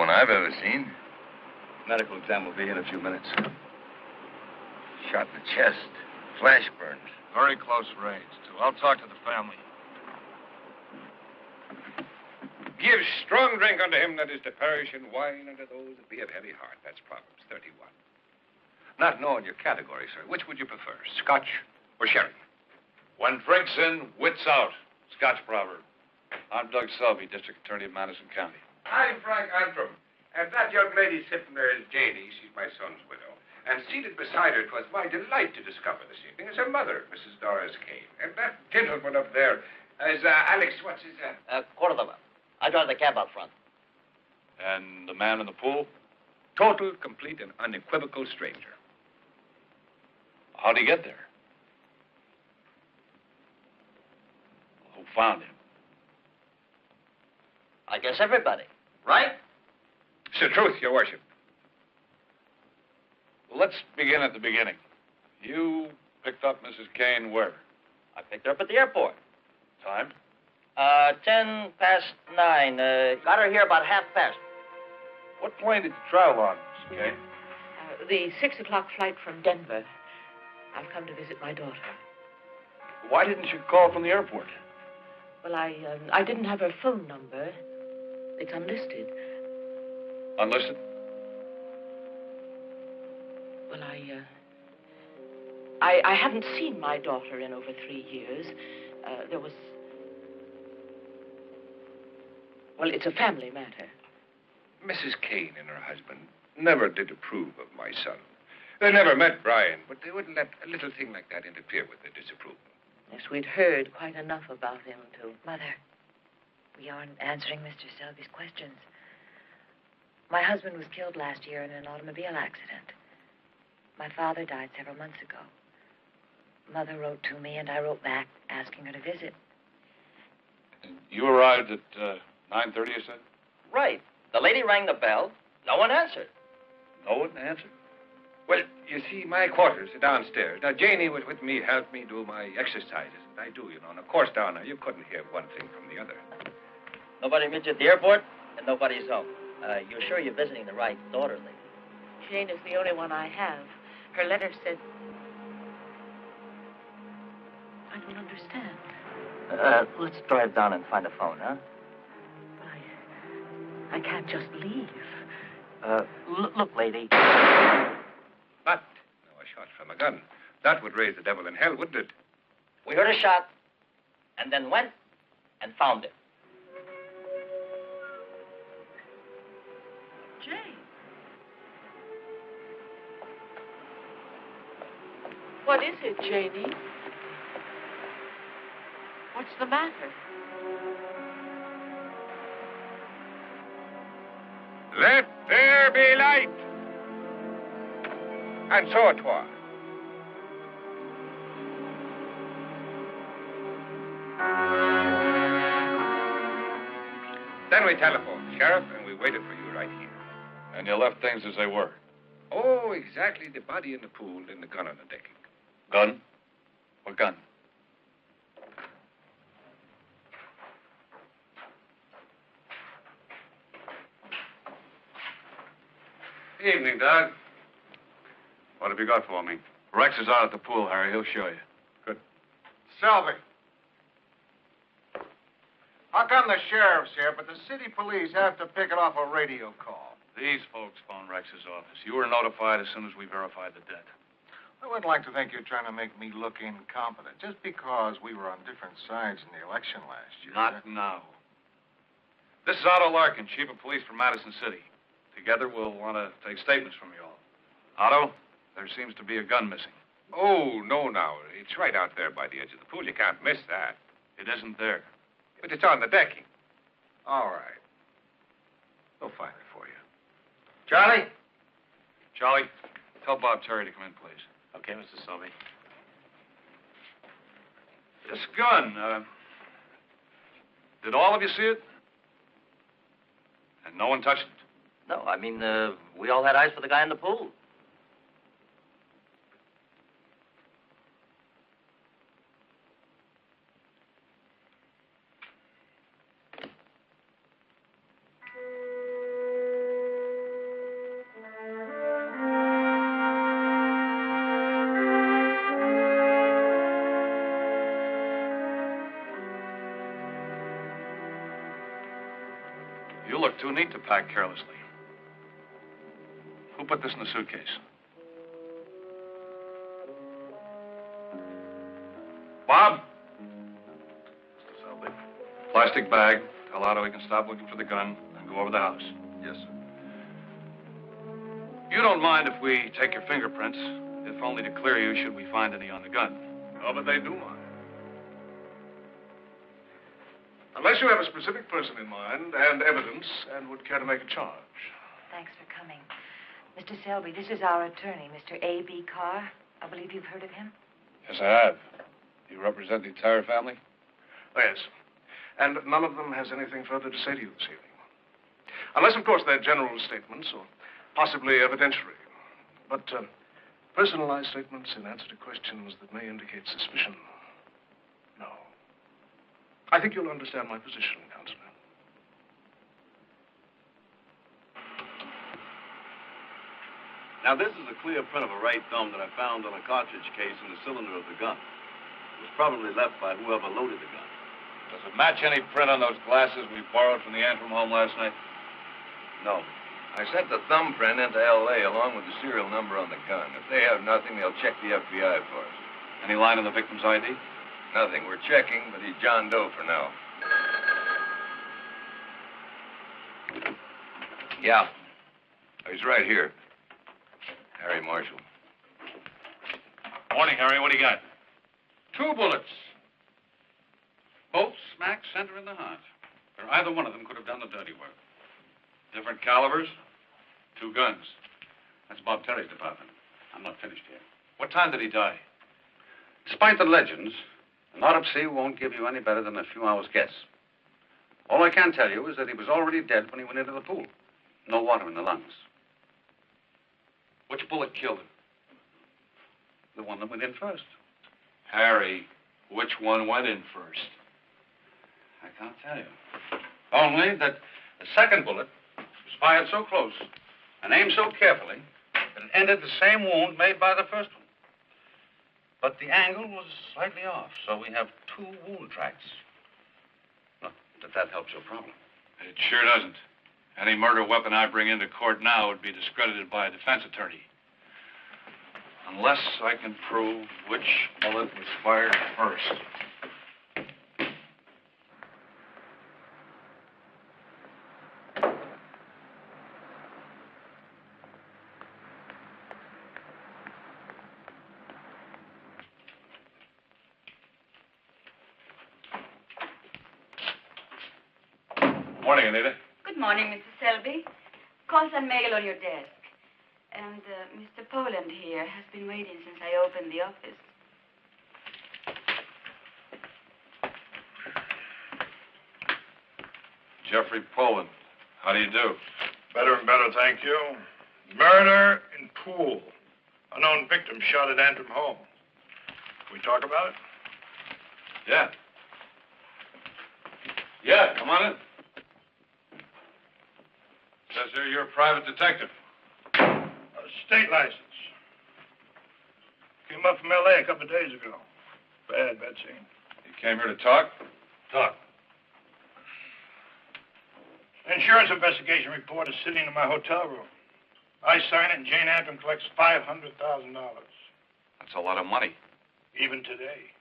one I've ever seen. Medical exam will be in a few minutes. Shot in the chest. Flash burns. Very close range, too. I'll talk to the family. Give strong drink unto him that is to perish, and wine unto those that be of heavy heart. That's Proverbs 31. Not knowing your category, sir, which would you prefer, Scotch or sherry? When drink's in, wit's out. Scotch proverb. I'm Doug Selby, District Attorney of Madison County. I'm Frank Antrim. And that young lady sitting there is Janie. She's my son's widow. And seated beside her, 'twas my delight to discover this evening, is her mother, Mrs. Doris Kane. And that gentleman up there is Alex, what's his name? Cordova. I drive the cab out front. And the man in the pool? Total, complete, and unequivocal stranger. How'd he get there? Who found him? I guess everybody, right? It's the truth, your worship. Well, let's begin at the beginning. You picked up Mrs. Kane where? I picked her up at the airport. Time? 9:10. Got her here about 5:30. What plane did you travel on, Mrs. Kane? The 6 o'clock flight from Denver. I've come to visit my daughter. Why didn't you call from the airport? Well, I didn't have her phone number. It's unlisted. Unlisted? Well, I haven't seen my daughter in over 3 years. There was... Well, it's a family matter. Mrs. Kane and her husband never did approve of my son. They never met Brian, but they wouldn't let a little thing like that interfere with their disapproval. Yes, we'd heard quite enough about him to... Mother, we aren't answering Mr. Selby's questions. My husband was killed last year in an automobile accident. My father died several months ago. Mother wrote to me, and I wrote back asking her to visit. And you arrived at 9:30, you said? Right. The lady rang the bell. No one answered. No one answered? Well, you see, my quarters are downstairs. Now, Janie was with me, helped me do my exercises, and I do, you know. And of course, down there, you couldn't hear one thing from the other. Nobody met you at the airport, and nobody's home. You're sure you're visiting the right daughter, lady? Jane is the only one I have. Her letter said... I don't understand. Let's drive down and find a phone, huh? I can't just leave. Look, lady. But, no, a shot from a gun. That would raise the devil in hell, wouldn't it? We heard a shot, and then went and found him. Jane. What is it, Janie? What's the matter? Let there be light. And so it was. Then we telephoned the sheriff, and we waited for you right here. And you left things as they were? Oh, exactly. The body in the pool and the gun on the decking. Gun? What gun? Evening, Doug. What have you got for me? Rex is out at the pool, Harry. He'll show you. Good. Selby. How come the sheriff's here, but the city police have to pick it off a radio call? These folks phoned Rex's office. You were notified as soon as we verified the debt. I wouldn't like to think you're trying to make me look incompetent just because we were on different sides in the election last year. Not now. This is Otto Larkin, Chief of Police from Madison City. Together, we'll want to take statements from you all. Otto, there seems to be a gun missing. Oh, no, now. It's right out there by the edge of the pool. You can't miss that. It isn't there. But it's on the decking. All right. We'll find it for you. Charlie? Charlie, tell Bob Terry to come in, please. Okay, Mr. Selby. This gun, did all of you see it? And no one touched it? No, I mean, we all had eyes for the guy in the pool. You look too neat to pack carelessly. Who put this in the suitcase? Bob? Mr. Selby. Plastic bag. Tell Otto he can stop looking for the gun and go over the house. Yes, sir. You don't mind if we take your fingerprints, if only to clear you should we find any on the gun. Oh, but they do mind. Unless you have a specific person in mind and evidence and would care to make a charge. Thanks for coming. Mr. Selby, this is our attorney, Mr. A.B. Carr. I believe you've heard of him. Yes, I have. You represent the entire family? Oh, yes. And none of them has anything further to say to you this evening. Unless, of course, they're general statements or possibly evidentiary. But personalized statements in answer to questions that may indicate suspicion. No. I think you'll understand my position, Counselor. Now, this is a clear print of a right thumb that I found on a cartridge case in the cylinder of the gun. It was probably left by whoever loaded the gun. Does it match any print on those glasses we borrowed from the Antrim home last night? No. I sent the thumbprint into L.A. along with the serial number on the gun. If they have nothing, they'll check the FBI for us. Any line on the victim's ID? Nothing. We're checking, but he's John Doe for now. Yeah. He's right here. Harry Marshall. Morning, Harry. What do you got? 2 bullets. Both smack center in the heart. Or either one of them could have done the dirty work. Different calibers? 2 guns. That's Bob Terry's department. I'm not finished yet. What time did he die? Despite the legends, an autopsy won't give you any better than a few hours' guess. All I can tell you is that he was already dead when he went into the pool. No water in the lungs. Which bullet killed him? The one that went in first. Harry, which one went in first? I can't tell you. Only that the second bullet was fired so close and aimed so carefully that it ended the same wound made by the first one. But the angle was slightly off, so we have 2 wound tracks. Not that helps your problem. It sure doesn't. Any murder weapon I bring into court now would be discredited by a defense attorney. Unless I can prove which bullet was fired first. Morning, Anita. Good morning, Mr. Selby. Calls and mail on your desk. And Mr. Poland here has been waiting since I opened the office. Jeffrey Poland. How do you do? Better and better, thank you. Murder in pool. Unknown victim shot at Antrim home. Can we talk about it? Yeah. Yeah, come on in. Says here you're a private detective. State license. Came up from L.A. a couple of days ago. Bad scene. You came here to talk? Talk. An insurance investigation report is sitting in my hotel room. I sign it and Jane Antrim collects $500,000. That's a lot of money. Even today.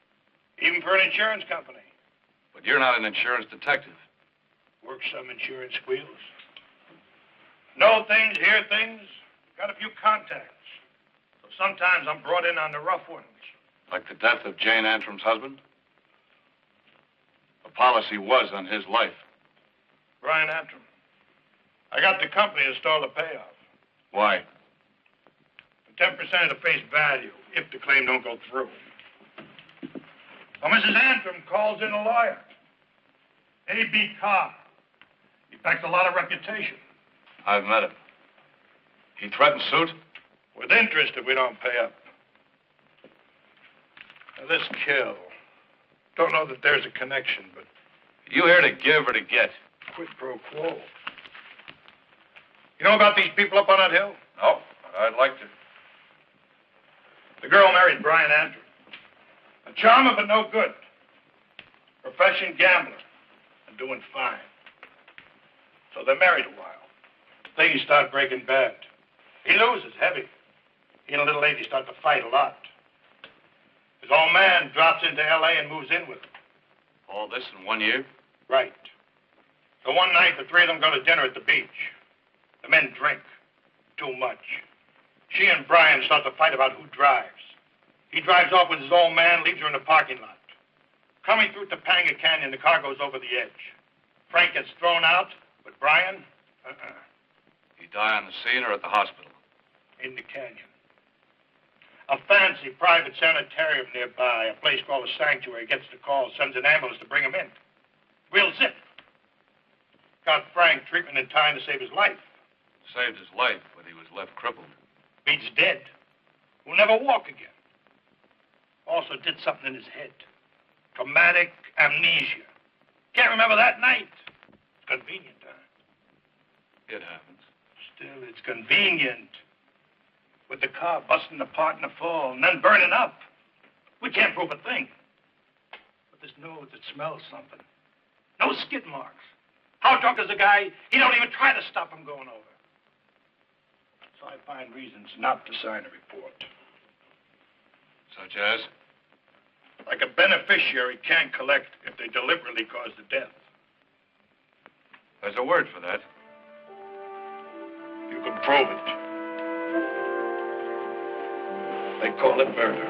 Even for an insurance company. But you're not an insurance detective. Work some insurance squeals. Know things, hear things. Got a few contacts. So sometimes I'm brought in on the rough ones. Like the death of Jane Antrim's husband? The policy was on his life. Brian Antrim. I got the company to stall the payoff. Why? 10% of the face value, if the claim don't go through. Well, Mrs. Antrim calls in a lawyer. A.B. Carr. He packs a lot of reputation. I've met him. He threatened suit? With interest if we don't pay up. Now, this kill. Don't know that there's a connection, but... You here to give or to get? Quid pro quo. You know about these people up on that hill? No, I'd like to. The girl married Brian Antrim. A charmer, but no good. Profession gambler. And doing fine. So they're married a while. Things start breaking bad. He loses heavy. He and a little lady start to fight a lot. His old man drops into L.A. and moves in with him. All this in 1 year? Right. So one night, the three of them go to dinner at the beach. The men drink. Too much. She and Brian start to fight about who drives. He drives off with his old man, leaves her in the parking lot. Coming through Topanga Canyon, the car goes over the edge. Frank gets thrown out, but Brian, He die on the scene or at the hospital? in the canyon. A fancy private sanitarium nearby, a place called a sanctuary, gets the call, sends an ambulance to bring him in. Real zip. Got Frank treatment in time to save his life. Saved his life, but he was left crippled. Beats dead. Will never walk again. Also did something in his head. Traumatic amnesia. Can't remember that night. It's convenient, huh? It happens. Still, it's convenient. With the car busting apart in the fall and then burning up. We can't prove a thing. But there's nose that smells something. No skid marks. How drunk is the guy? He don't even try to stop him going over. So I find reasons not to sign a report. Such as? Like a beneficiary can't collect if they deliberately cause the death. There's a word for that. You can prove it. They call it murder.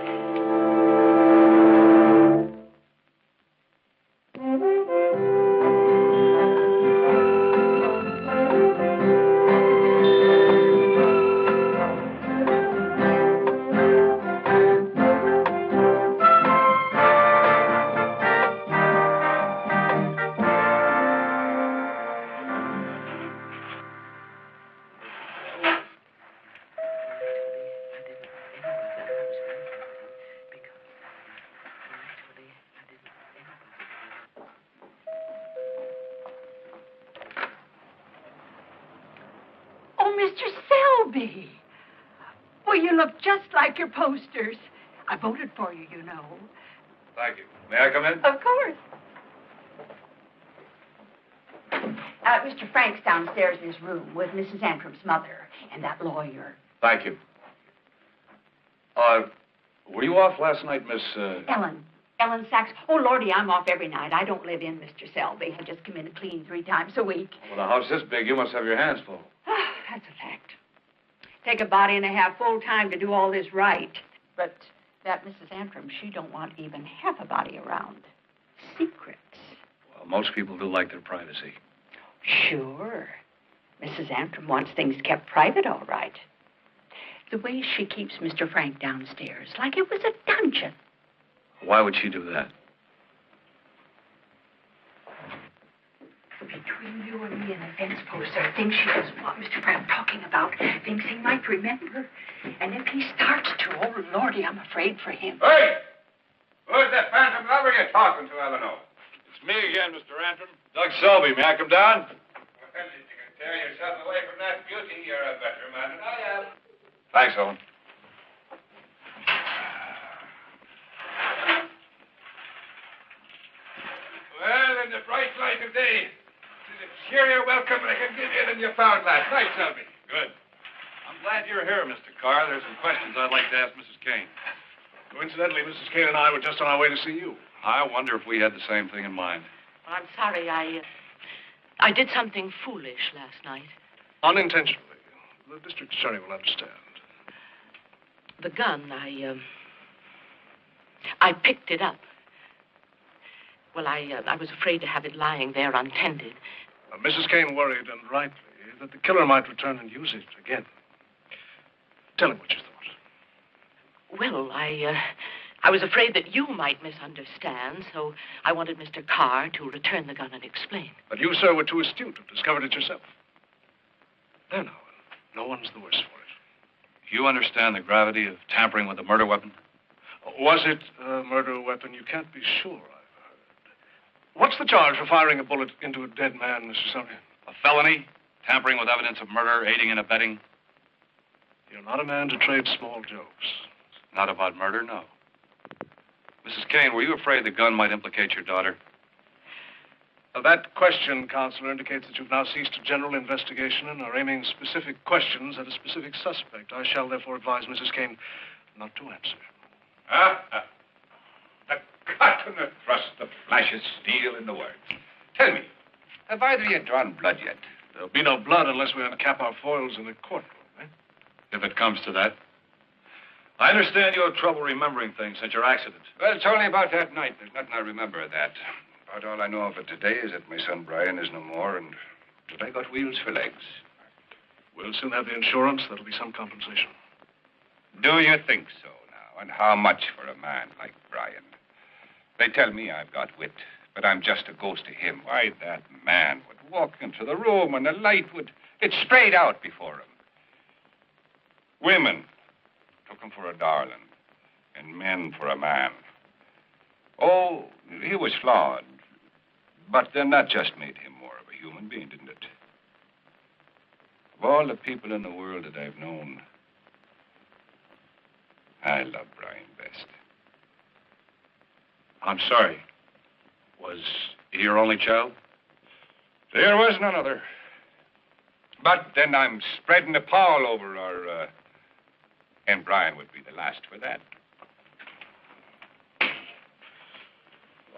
Selby. Well, you look just like your posters. I voted for you, you know. Thank you. May I come in? Of course. Mr. Frank's downstairs in his room with Mrs. Antrim's mother and that lawyer. Thank you. Were you off last night, Miss... Ellen Sachs. Oh, Lordy, I'm off every night. I don't live in, Mr. Selby. I just come in and clean 3 times a week. Well, the house this big, you must have your hands full. That's a fact. Take a body and a half full time to do all this right. But that Mrs. Antrim, she don't want even half a body around. Secrets. Well, most people do like their privacy. Sure. Mrs. Antrim wants things kept private, all right. The way she keeps Mr. Frank downstairs, like it was a dungeon. Why would she do that? Between you and me and the fence post, there are things she doesn't want Mr. Frank talking about, things he might remember. And if he starts to, oh, Lordy, I'm afraid for him. Hey! Who's that phantom lover you're talking to, Eleanor? It's me again, Mr. Antrim. Doug Selby. May I come down? Well, if you can tear yourself away from that beauty, you're a better man than I am. Thanks, Owen. Well, in the bright light of day, it's a cheerier welcome I can give you than you found last night, Selby. Good. I'm glad you're here, Mr. Carr. There's some questions I'd like to ask Mrs. Kane. Coincidentally, Mrs. Kane and I were just on our way to see you. I wonder if we had the same thing in mind. I'm sorry, I did something foolish last night. Unintentionally. The district attorney will understand. The gun, I picked it up. Well, I was afraid to have it lying there untended. Mrs. Kane worried, and rightly, that the killer might return and use it again. Tell him what you thought. Well, I was afraid that you might misunderstand, so I wanted Mr. Carr to return the gun and explain. But you, sir, were too astute to have discovered it yourself. There now, no one's the worse for it. You understand the gravity of tampering with a murder weapon? Was it a murder weapon? You can't be sure, I've heard. What's the charge for firing a bullet into a dead man, Mr. Selby? A felony, tampering with evidence of murder, aiding and abetting. You're not a man to trade small jokes. Not about murder, no. Mrs. Kane, were you afraid the gun might implicate your daughter? That question, Counselor, indicates that you've now ceased a general investigation and are aiming specific questions at a specific suspect. I shall therefore advise Mrs. Kane not to answer. The cut and the thrust, the flash of steel in the words. Tell me, have either of you drawn blood yet? There'll be no blood unless we uncap our foils in the courtroom, eh? If it comes to that. I understand you have trouble remembering things since your accident. Well, it's only about that night. There's nothing I remember of that. About all I know of it today is that my son Brian is no more and that I got wheels for legs. We'll soon have the insurance. That'll be some compensation. Do you think so now? And how much for a man like Brian? They tell me I've got wit, but I'm just a ghost to him. Why, that man would walk into the room and the light would... It sprayed out before him. Women took him for a darling, and men for a man. Oh, he was flawed. But then that just made him more of a human being, didn't it? Of all the people in the world that I've known, I love Brian best. I'm sorry. Was he your only child? There was none other. But then I'm spreading the pall over our... and Brian would be the last for that.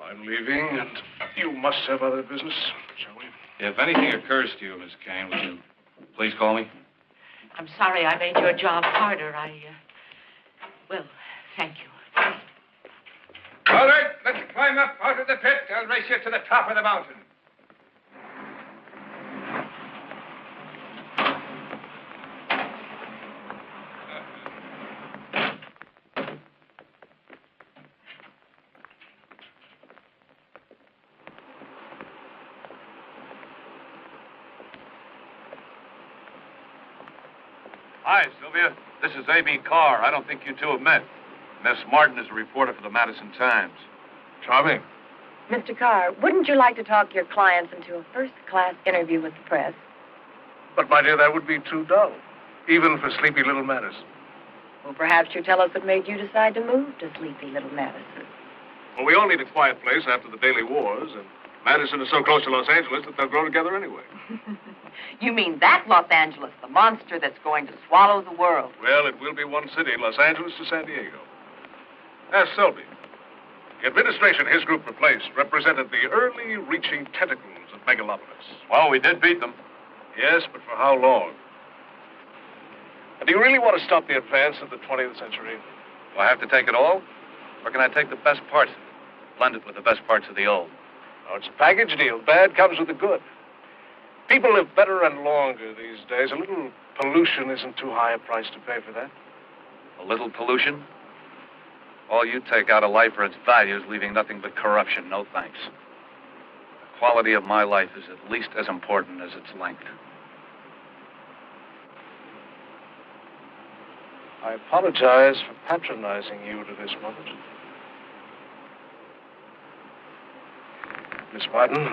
I'm leaving, and you must have other business, shall we? If anything occurs to you, Miss Kane, would you please call me? I'm sorry I made your job harder. Well, thank you. All right, let's climb up out of the pit. I'll race you to the top of the mountain. Hi, Sylvia. This is A.B. Carr. I don't think you two have met. Miss Martin is a reporter for the Madison Times. Charming. Mr. Carr, wouldn't you like to talk your clients into a first-class interview with the press? But, my dear, that would be too dull, even for sleepy little Madison. Well, perhaps you tell us what made you decide to move to sleepy little Madison. Well, we all need a quiet place after the daily wars, and Madison is so close to Los Angeles that they'll grow together anyway. You mean that Los Angeles, the monster that's going to swallow the world? Well, it will be one city, Los Angeles to San Diego. As Selby. The administration his group replaced represented the early reaching tentacles of megalopolis. Well, we did beat them. Yes, but for how long? And do you really want to stop the advance of the 20th century? Do I have to take it all? Or can I take the best parts of it, blend it with the best parts of the old? Oh, it's a package deal. Bad comes with the good. People live better and longer these days. A little pollution isn't too high a price to pay for that. A little pollution? All you take out of life are its values, leaving nothing but corruption. No thanks. The quality of my life is at least as important as its length. I apologize for patronizing you to this moment. Miss Martin.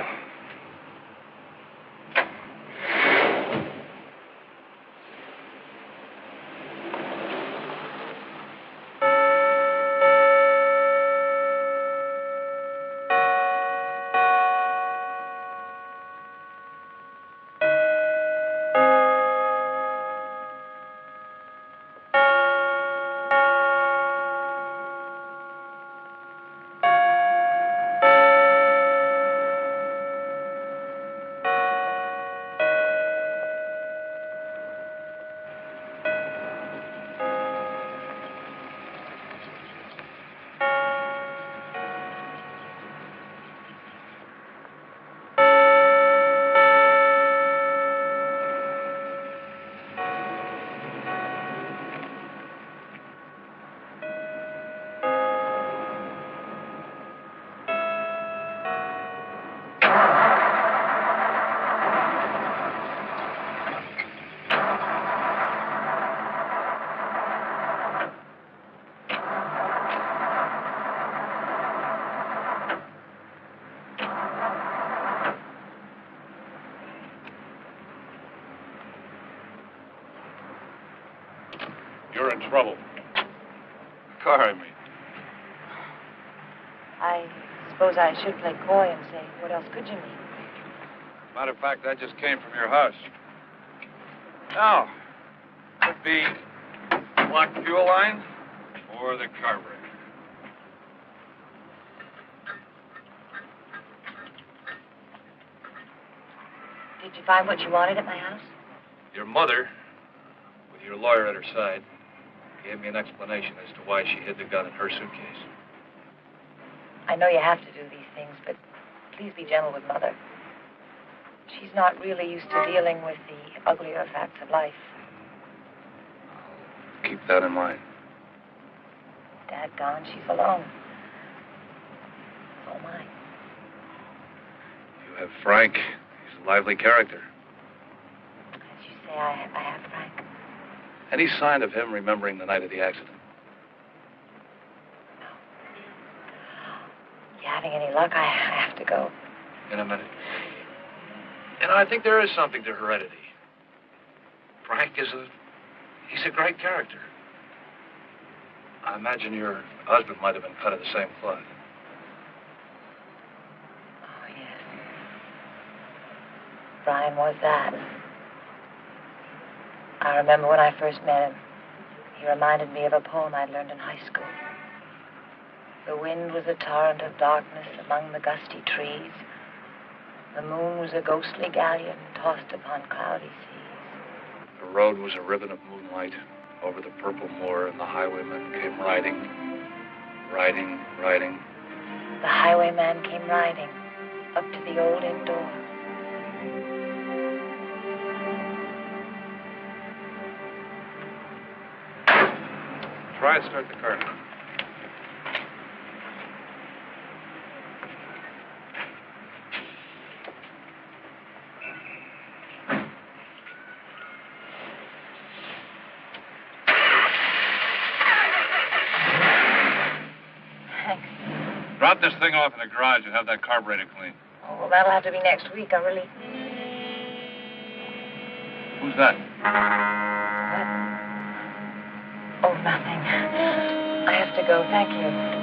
You're in trouble. Carr, I mean. I suppose I should play coy and say, what else could you mean? Matter of fact, that just came from your house. Now, could be blocked fuel line or the carburetor. Did you find what you wanted at my house? Your mother, with your lawyer at her side, gave me an explanation as to why she hid the gun in her suitcase. I know you have to do these things, but please be gentle with Mother. She's not really used to dealing with the uglier facts of life. Keep that in mind. Dad gone, she's alone. So am I. You have Frank. He's a lively character. As you say, I have Frank. Any sign of him remembering the night of the accident? No. You having any luck? I have to go. In a minute. You know, I think there is something to heredity. Frank he's a great character. I imagine your husband might have been cut of the same cloth. Oh, yes. Brian was that. I remember when I first met him, he reminded me of a poem I'd learned in high school. The wind was a torrent of darkness among the gusty trees. The moon was a ghostly galleon tossed upon cloudy seas. The road was a ribbon of moonlight over the purple moor, and the highwayman came riding. The highwayman came riding up to the old inn door. Try and start the car now. Drop this thing off in the garage and have that carburetor cleaned. Oh, well, that'll have to be next week. I really... Who's that? Oh, nothing. I have to go. Thank you.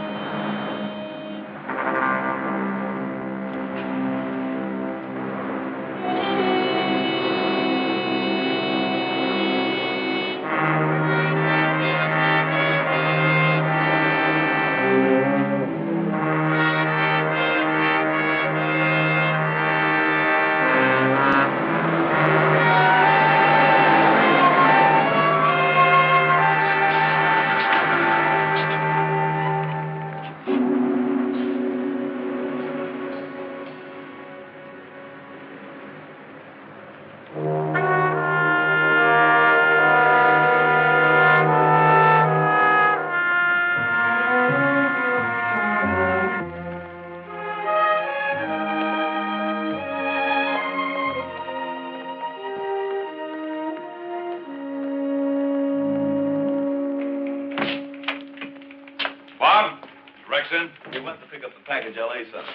He went to pick up the package L.A. sent.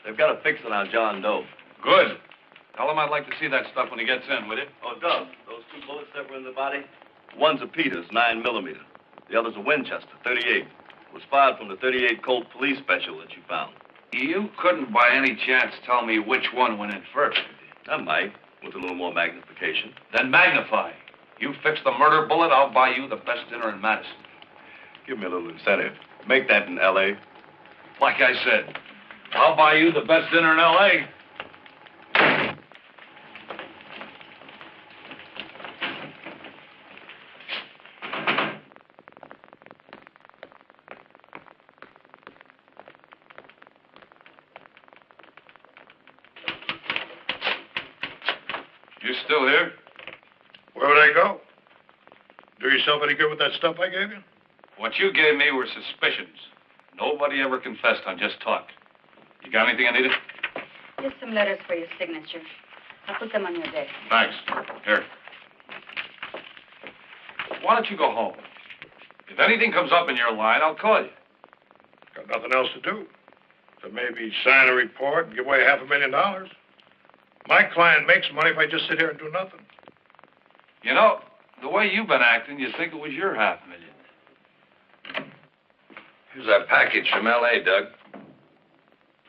They've got to fix it on John Doe. Good. Tell him I'd like to see that stuff when he gets in, will you? Oh, Dub, those two bullets that were in the body, one's a Peters, 9mm. The other's a Winchester, 38. It was fired from the 38 Colt police special that you found. You couldn't by any chance tell me which one went in first, could you? I might, with a little more magnification. Then magnify. You fix the murder bullet, I'll buy you the best dinner in Madison. Give me a little incentive. Make that in L.A. Like I said, I'll buy you the best dinner in L.A. You still here? Where would I go? Do yourself any good with that stuff I gave you? What you gave me were suspicions. Nobody ever confessed on just talk. You got anything, Anita? Just some letters for your signature. I'll put them on your desk. Thanks. Here. Why don't you go home? If anything comes up in your line, I'll call you. Got nothing else to do. So maybe sign a report and give away $500,000. My client makes money if I just sit here and do nothing. You know, the way you've been acting, you'd think it was your $500,000. Here's that package from L.A., Doug.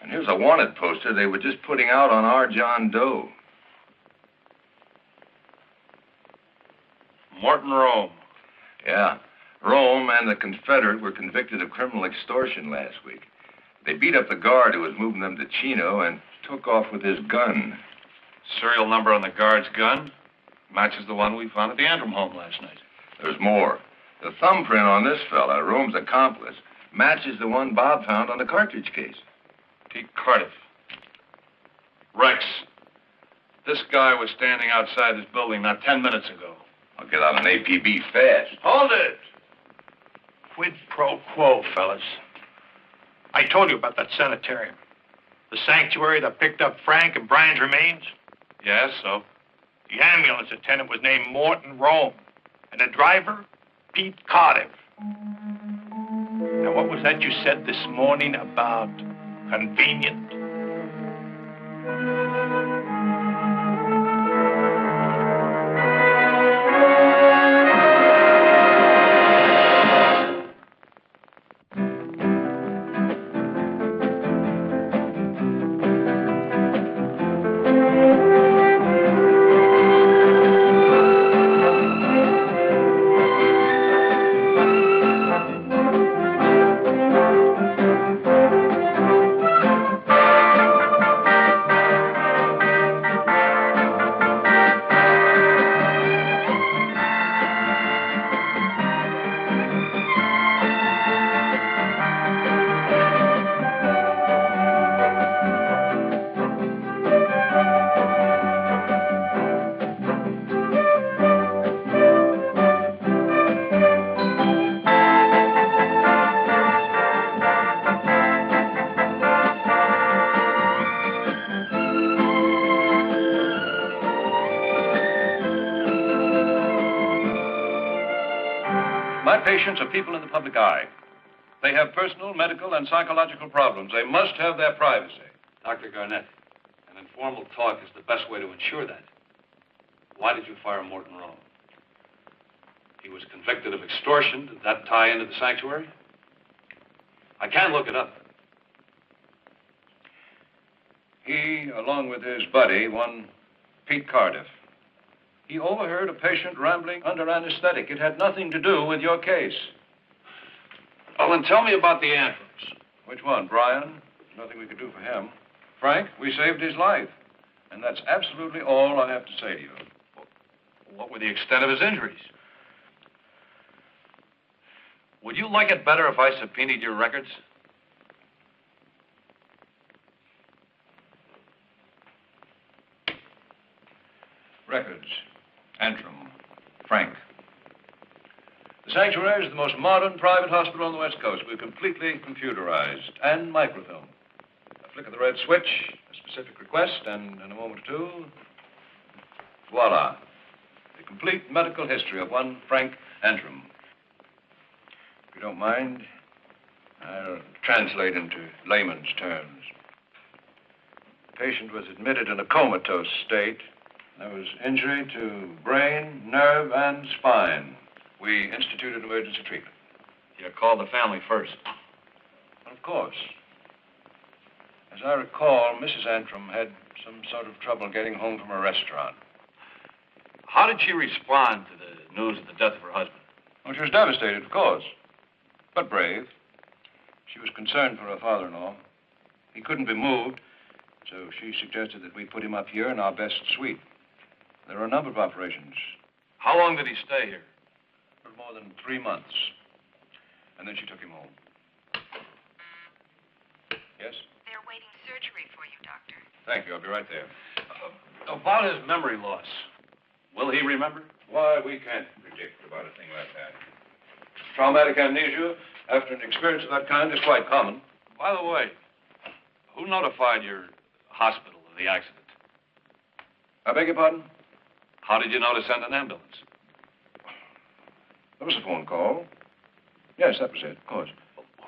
And here's a wanted poster they were just putting out on our John Doe. Morton Rome. Yeah. Rome and the Confederate were convicted of criminal extortion last week. They beat up the guard who was moving them to Chino and took off with his gun. Serial number on the guard's gun matches the one we found at the Antrim home last night. There's more. The thumbprint on this fella, Rome's accomplice, matches the one Bob found on the cartridge case. Pete Cardiff. Rex, this guy was standing outside this building not 10 minutes ago. I'll get out an APB fast. Hold it. Quid pro quo, fellas. I told you about that sanitarium. The sanctuary that picked up Frank and Brian's remains. Yes, so? The ambulance attendant was named Morton Rome. And the driver, Pete Cardiff. Now, what was that you said this morning about convenient? Patients are people in the public eye. They have personal, medical, and psychological problems. They must have their privacy. Dr. Garnett, an informal talk is the best way to ensure that. Why did you fire Morton Rome? He was convicted of extortion. Did that tie into the sanctuary? I can look it up. He, along with his buddy, one Pete Cardiff, he overheard a patient rambling under anesthetic. It had nothing to do with your case. Oh, then tell me about the Antrims. Which one, Brian? Nothing we could do for him. Frank, we saved his life. And that's absolutely all I have to say to you. What were the extent of his injuries? Would you like it better if I subpoenaed your records? Records. Antrim. Frank. The sanctuary is the most modern private hospital on the West Coast. We're completely computerized and microfilm. A flick of the red switch, a specific request, and in a moment or two, voila. The complete medical history of one Frank Antrim. If you don't mind, I'll translate into layman's terms. The patient was admitted in a comatose state. There was injury to brain, nerve, and spine. We instituted emergency treatment. You called the family first. Of course. As I recall, Mrs. Antrim had some sort of trouble getting home from a restaurant. How did she respond to the news of the death of her husband? Well, she was devastated, of course, but brave. She was concerned for her father-in-law. He couldn't be moved, so she suggested that we put him up here in our best suite. There are a number of operations. How long did he stay here? For more than 3 months. And then she took him home. Yes? They're waiting surgery for you, Doctor. Thank you. I'll be right there. About his memory loss. Will he remember? Why, we can't predict about a thing like that. Traumatic amnesia after an experience of that kind is quite common. By the way, who notified your hospital of the accident? I beg your pardon? How did you know to send an ambulance? There was a phone call. Yes, that was it, of course.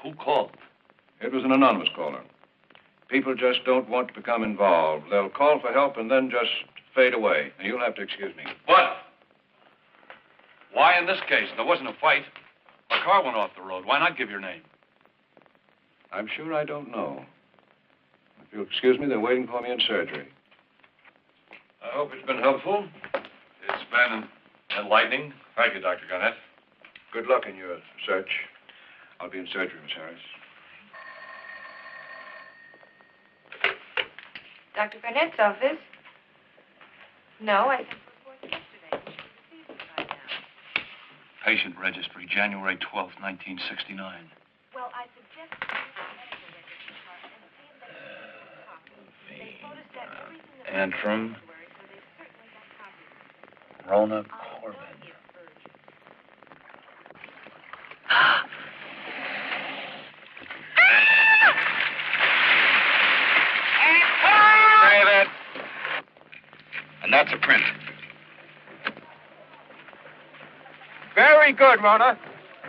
Who called? It was an anonymous caller. People just don't want to become involved. They'll call for help and then just fade away. And you'll have to excuse me. What? Why in this case? There wasn't a fight. A car went off the road. Why not give your name? I'm sure I don't know. If you'll excuse me, they're waiting for me in surgery. I hope it's been helpful. It's been enlightening Thank you, Dr. Garnett. Good luck in your search. I'll be in surgery, Miss Harris. Dr. Garnett's office? No, I sent reports yesterday. You should receive them by now. Patient registry, January 12th, 1969. Well, I suggest you use the medical records department and see if they can get a copy. They photostat everything that Antrim, so they certainly got copies. Rona Corbin. Say that. And that's a print. Very good, Rona.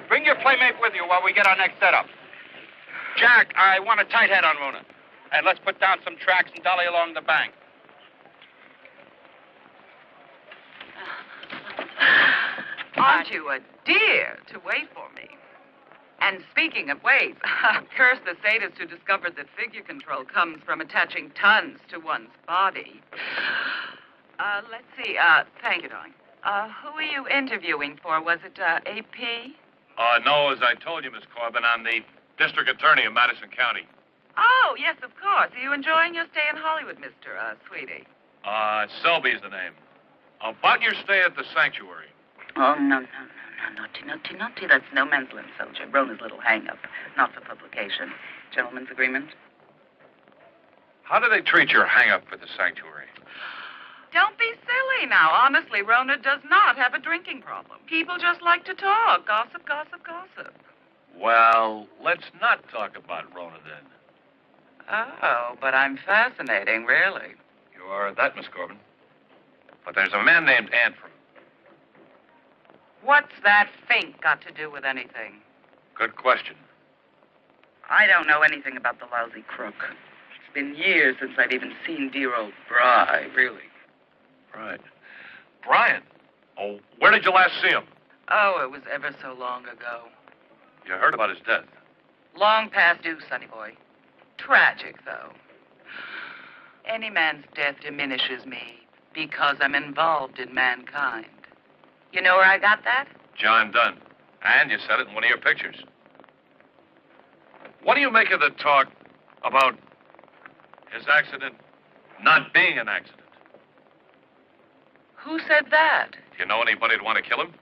Bring your playmate with you while we get our next setup. Jack, I want a tight head on Rona. And let's put down some tracks and dolly along the bank. Aren't you a dear to wait for me? And speaking of weight, curse the sadist who discovered that figure control comes from attaching tons to one's body. Let's see. Thank you, darling. Who are you interviewing for? Was it AP? No, as I told you, Miss Corbin, I'm the district attorney of Madison County. Oh, yes, of course. Are you enjoying your stay in Hollywood, Mr. Sweetie? Selby's the name. About your stay at the sanctuary. Oh, no. Naughty. That's no man's land, soldier. Rona's little hang-up. Not for publication. Gentleman's agreement? How do they treat your hang-up at the sanctuary? Don't be silly now. Honestly, Rona does not have a drinking problem. People just like to talk. Gossip. Well, let's not talk about Rona then. Oh, but I'm fascinating, really. You are that, Miss Corbin. But there's a man named Antrim. What's that fink got to do with anything? Good question. I don't know anything about the lousy crook. It's been years since I've even seen dear old Bry, really. Right. Brian. Oh, where did you last see him? Oh, it was ever so long ago. You heard about his death? Long past due, sonny boy. Tragic, though. Any man's death diminishes me because I'm involved in mankind. You know where I got that? John Dunn. And you said it in one of your pictures. What do you make of the talk about his accident not being an accident? Who said that? Do you know anybody who'd want to kill him?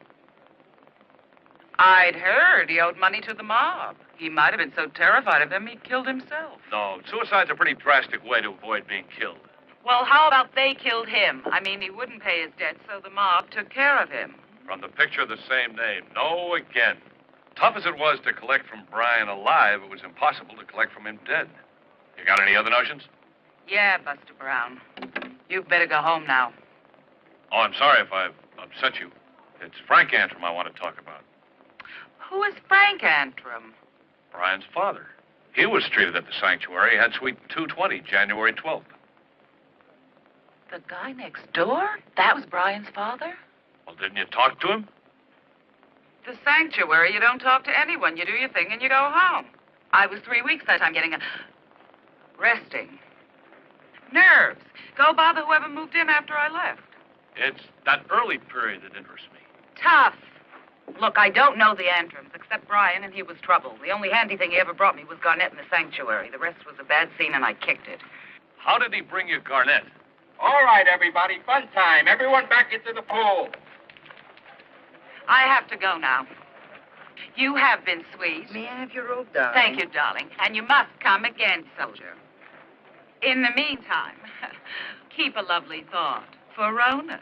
I'd heard he owed money to the mob. He might have been so terrified of them, he killed himself. No, suicide's a pretty drastic way to avoid being killed. Well, how about they killed him? I mean, he wouldn't pay his debts, so the mob took care of him. From the picture of the same name. No, again. Tough as it was to collect from Brian alive, it was impossible to collect from him dead. You got any other notions? Yeah, Buster Brown. You'd better go home now. Oh, I'm sorry if I've upset you. It's Frank Antrim I want to talk about. Who is Frank Antrim? Brian's father. He was treated at the sanctuary. He had suite 220, January 12th. The guy next door? That was Brian's father? Well, didn't you talk to him? The sanctuary, you don't talk to anyone. You do your thing and you go home. I was 3 weeks that time getting resting. Nerves. Go bother whoever moved in after I left. It's that early period that interests me. Tough. Look, I don't know the Antrims, except Brian, and he was trouble. The only handy thing he ever brought me was Garnett in the sanctuary. The rest was a bad scene, and I kicked it. How did he bring you Garnett? All right, everybody, fun time. Everyone back into the pool. I have to go now. You have been sweet. May I have your robe, darling? Thank you, darling. And you must come again, soldier. In the meantime, keep a lovely thought for Rona.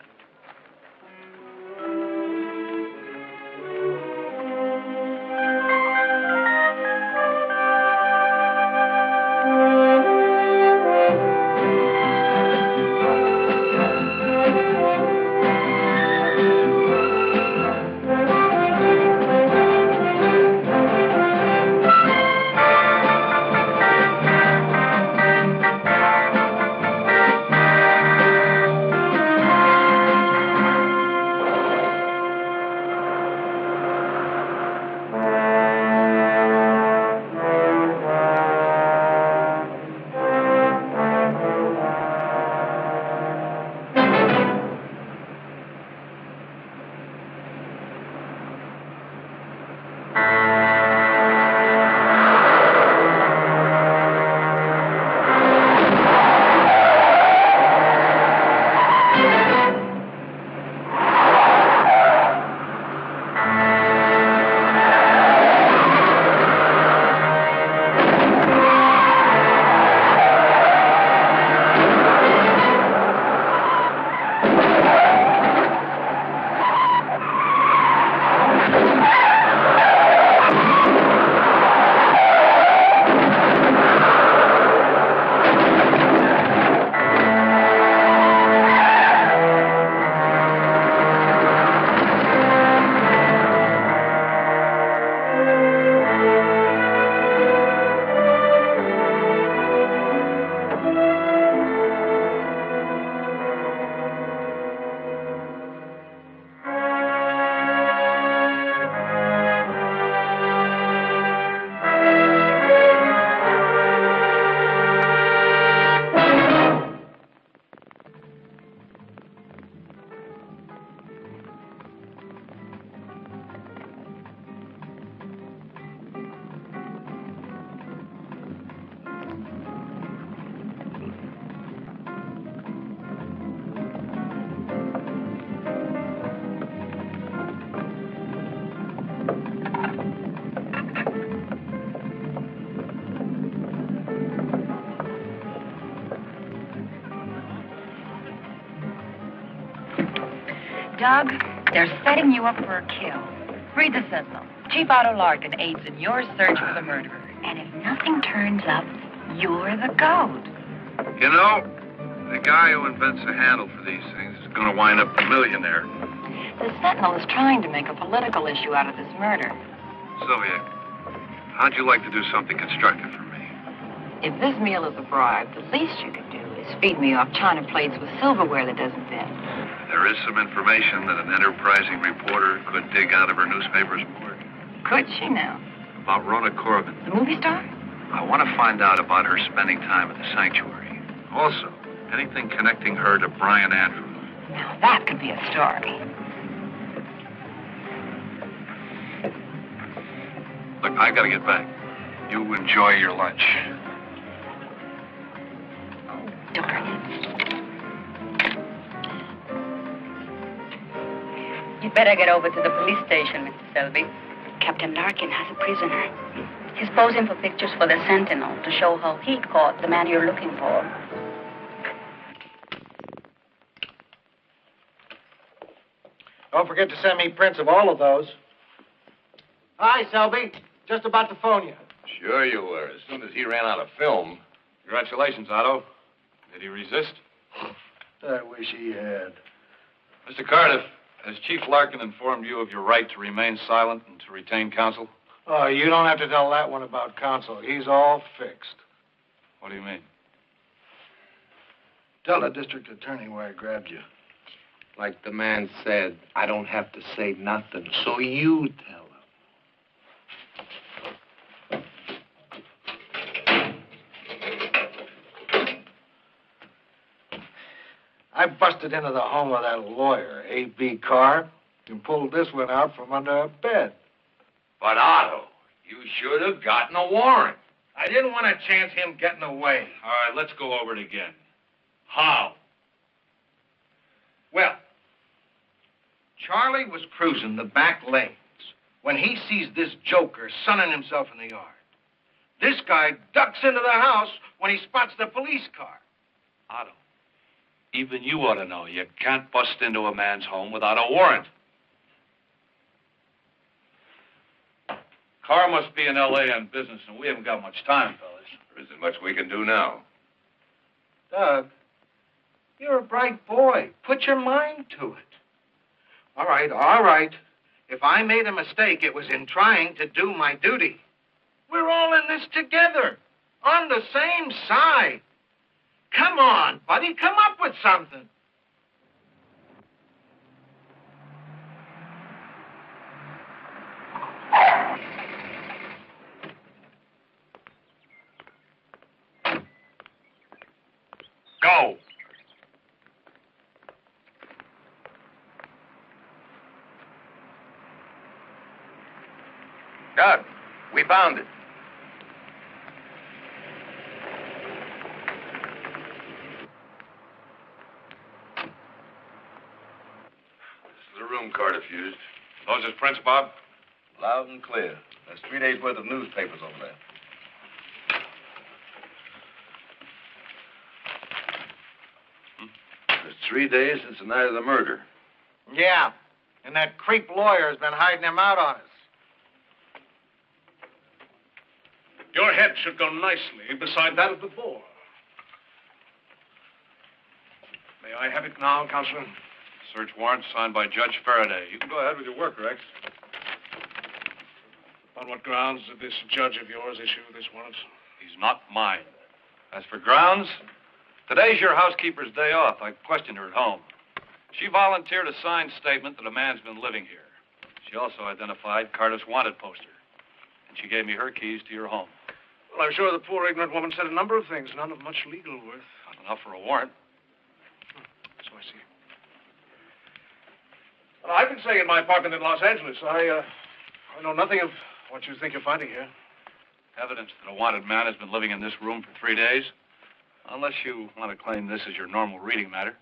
Doug, they're setting you up for a kill. Read the Sentinel. Chief Otto Larkin aids in your search for the murderer. And if nothing turns up, you're the goat. You know, the guy who invents a handle for these things is going to wind up a millionaire. The Sentinel is trying to make a political issue out of this murder. Sylvia, how'd you like to do something constructive for me? If this meal is a bribe, the least you could do is feed me off china plates with silverware that doesn't bend. There is some information that an enterprising reporter could dig out of her newspaper's board. Could she now? About Rona Corbin. The movie star? I want to find out about her spending time at the sanctuary. Also, anything connecting her to Brian Andrews. Now, that could be a story. Look, I gotta get back. You enjoy your lunch. Darn it. You'd better get over to the police station, Mr. Selby. Captain Larkin has a prisoner. He's posing for pictures for the Sentinel to show how he caught the man you're looking for. Don't forget to send me prints of all of those. Hi, Selby. Just about to phone you. Sure you were. As soon as he ran out of film. Congratulations, Otto. Did he resist? I wish he had. Mr. Cardiff, has Chief Larkin informed you of your right to remain silent and to retain counsel? Oh, you don't have to tell that one about counsel. He's all fixed. What do you mean? Tell the district attorney where I grabbed you. Like the man said, I don't have to say nothing, so you tell him. I busted into the home of that lawyer, A.B. Carr, and pulled this one out from under a bed. But Otto, you should have gotten a warrant. I didn't want to chance him getting away. All right, let's go over it again. How? Well, Charlie was cruising the back lanes when he sees this joker sunning himself in the yard. This guy ducks into the house when he spots the police car. Otto, even you ought to know you can't bust into a man's home without a warrant. Carr must be in L.A. on business, and we haven't got much time, fellas. There isn't much we can do now. Doug, you're a bright boy. Put your mind to it. All right. If I made a mistake, it was in trying to do my duty. We're all in this together, on the same side. Come on, buddy, come up with something. Go. Doug, we found it. This is the room Carr diffused. Those his prints, Bob? Loud and clear. There's 3 days' worth of newspapers over there. It's 3 days since the night of the murder. Yeah, and that creep lawyer has been hiding him out on us. Your head should go nicely beside that of the boar. May I have it now, Counselor? Search warrant signed by Judge Faraday. You can go ahead with your work, Rex. On what grounds did this judge of yours issue this warrant? He's not mine. As for grounds, today's your housekeeper's day off. I questioned her at home. She volunteered a signed statement that a man's been living here. She also identified Carter's wanted poster. And she gave me her keys to your home. Well, I'm sure the poor ignorant woman said a number of things, none of much legal worth. Not enough for a warrant. So I see. Well, I've been staying in my apartment in Los Angeles. I know nothing of what you think you're finding here. Evidence that a wanted man has been living in this room for 3 days. Unless you want to claim this as your normal reading matter.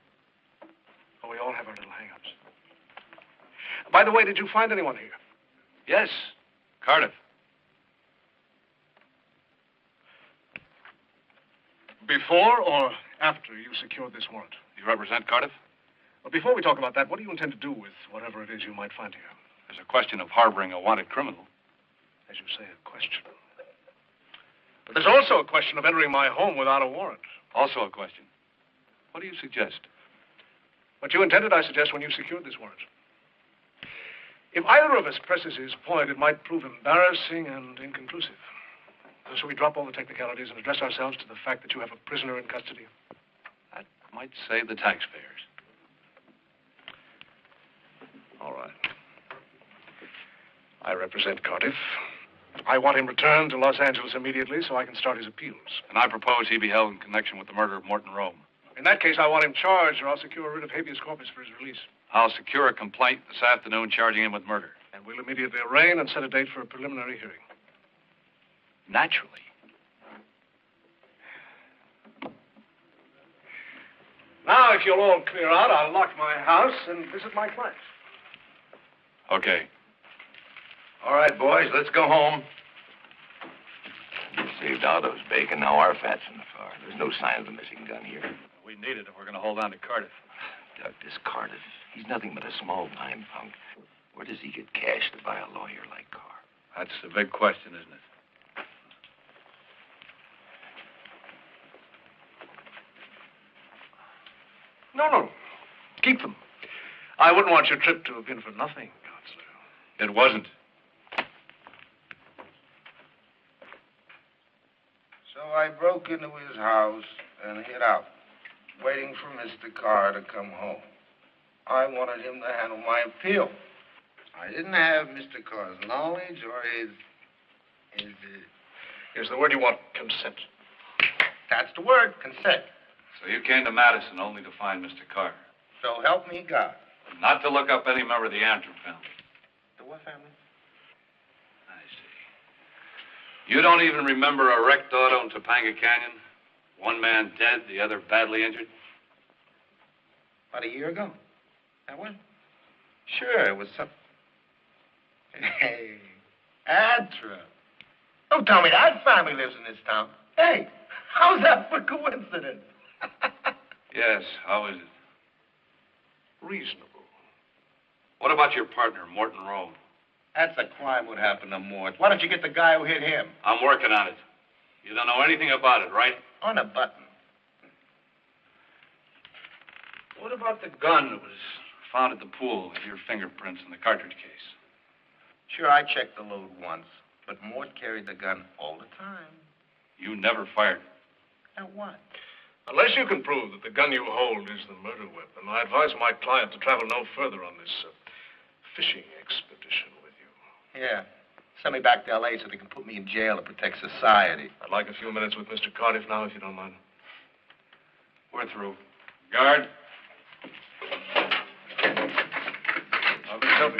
Oh, we all have our little hang-ups. By the way, did you find anyone here? Yes, Cardiff. Before or after you secured this warrant? You represent Cardiff? But before we talk about that, what do you intend to do with whatever it is you might find here? There's a question of harboring a wanted criminal. As you say, a question. But there's also a question of entering my home without a warrant. Also a question. What do you suggest? What you intended, I suggest, when you secured this warrant. If either of us presses his point, it might prove embarrassing and inconclusive. So shall we drop all the technicalities and address ourselves to the fact that you have a prisoner in custody? That might save the taxpayers. All right. I represent Cardiff. I want him returned to Los Angeles immediately so I can start his appeals. And I propose he be held in connection with the murder of Morton Rome. In that case, I want him charged, or I'll secure a writ of habeas corpus for his release. I'll secure a complaint this afternoon charging him with murder. And we'll immediately arraign and set a date for a preliminary hearing. Naturally. Now, if you'll all clear out, I'll lock my house and visit my clients. Okay. All right, boys, let's go home. We saved Otto's bacon. Now our fat's in the fire. There's no sign of the missing gun here. We need it if we're going to hold on to Cardiff. Doug, this Cardiff, he's nothing but a small-time punk. Where does he get cash to buy a lawyer like Carr? That's the big question, isn't it? No. Keep them. I wouldn't want your trip to have been for nothing, Counselor. It wasn't. So I broke into his house and hid out, waiting for Mr. Carr to come home. I wanted him to handle my appeal. I didn't have Mr. Carr's knowledge or his Here's the word you want, consent. That's the word, consent. So you came to Madison only to find Mr. Carr? So help me God. Not to look up any member of the Antrim family. The what family? I see. You don't even remember a wrecked auto in Topanga Canyon? One man dead, the other badly injured? About a year ago. That one? Sure, it was some... Hey, Antrim. Don't tell me that family lives in this town. Hey, how's that for coincidence? Yes, how is it? Reasonable. What about your partner, Morton Rome? That's a crime what happened to Mort. Why don't you get the guy who hit him? I'm working on it. You don't know anything about it, right? On a button. What about the gun that was found at the pool with your fingerprints in the cartridge case? Sure, I checked the load once, but Mort carried the gun all the time. You never fired. Now what? Unless you can prove that the gun you hold is the murder weapon, I advise my client to travel no further on this fishing expedition with you. Yeah. Send me back to L.A. so they can put me in jail to protect society. I'd like a few minutes with Mr. Cardiff now, if you don't mind. We're through. Guard. Miss Selby.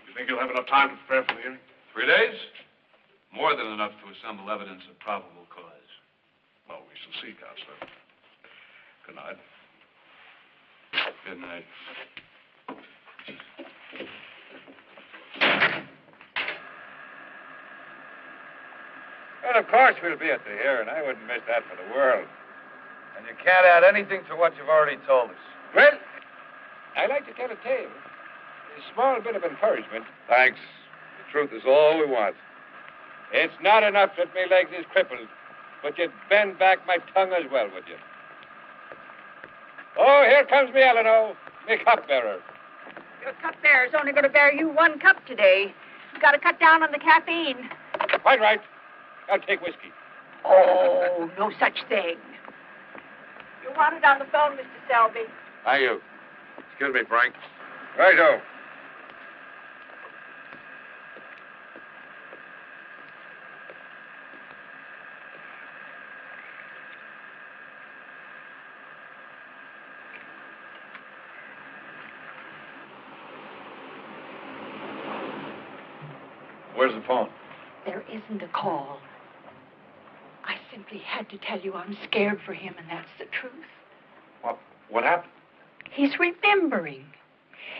You think you'll have enough time to prepare for the hearing? 3 days? More than enough to assemble evidence of probable cause. Well, we shall see, Counselor. Good night. Good night. Well, of course we'll be at the hearing. I wouldn't miss that for the world. And you can't add anything to what you've already told us. Well, I like to tell a tale. A small bit of encouragement. Thanks. The truth is all we want. It's not enough that my legs is crippled, but you'd bend back my tongue as well, would you? Oh, here comes me Eleanor, me cupbearer. Your cupbearer's only going to bear you 1 cup today. You've got to cut down on the caffeine. Quite right. I'll take whiskey. Oh, no such thing. You want it on the phone, Mr. Selby? Thank you. Excuse me, Frank. Righto. Where's the phone? There isn't a call. I simply had to tell you I'm scared for him, and that's the truth. What happened? He's remembering.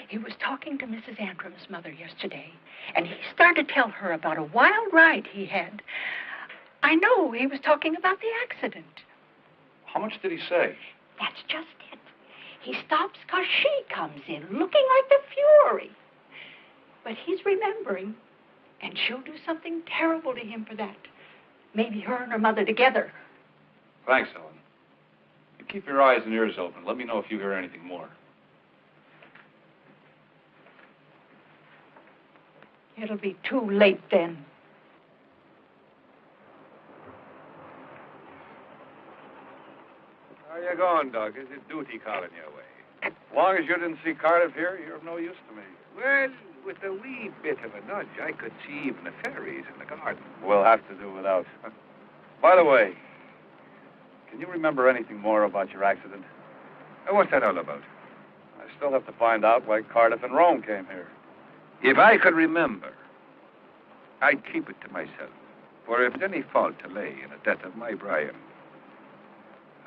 He was talking to Mrs. Antrim's mother yesterday, and he started to tell her about a wild ride he had. I know he was talking about the accident. How much did he say? That's just it. He stops because she comes in, looking like the Fury. But he's remembering, and she'll do something terrible to him for that. Maybe her and her mother together. Thanks, Ellen. You keep your eyes and ears open. Let me know if you hear anything more. It'll be too late then. How you going, Doug? Is it duty calling your way? As long as you didn't see Cardiff here, you're of no use to me. Well, with a wee bit of a nudge, I could see even the fairies in the garden. We'll have to do without. By the way, can you remember anything more about your accident? What's that all about? I still have to find out why Cardiff and Rome came here. If I could remember, I'd keep it to myself. For if there's any fault to lay in the death of my Brian,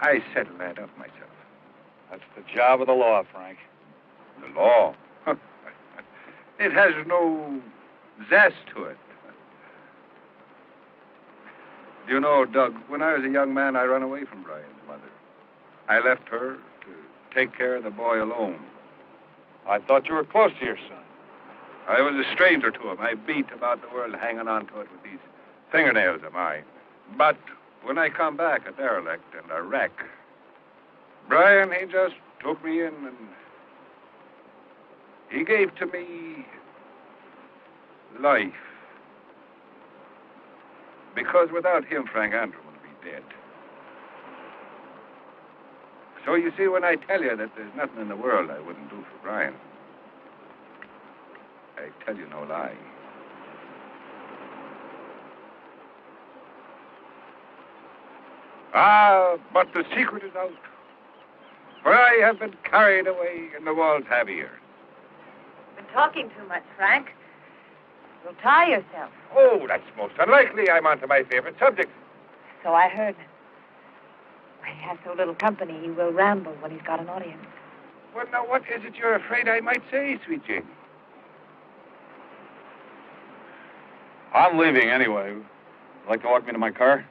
I settle that up myself. That's the job of the law, Frank. The law? It has no zest to it. Do you know, Doug, when I was a young man, I ran away from Brian's mother. I left her to take care of the boy alone. I thought you were close to your son. I was a stranger to him. I beat about the world hanging on to it with these fingernails of mine. But when I come back, a derelict and a wreck, Brian, he just took me in and he gave to me life. Because without him, Frank Andrew would be dead. So you see, when I tell you that there's nothing in the world I wouldn't do for Brian, I tell you no lie. Ah, but the secret is out. For I have been carried away and the walls have ears. You've been talking too much, Frank. You'll tie yourself. Oh, that's most unlikely. I'm on to my favorite subject. So I heard. He has so little company, he will ramble when he's got an audience. Well, now, what is it you're afraid I might say, sweet Jane? I'm leaving anyway. Would you like to walk me to my car?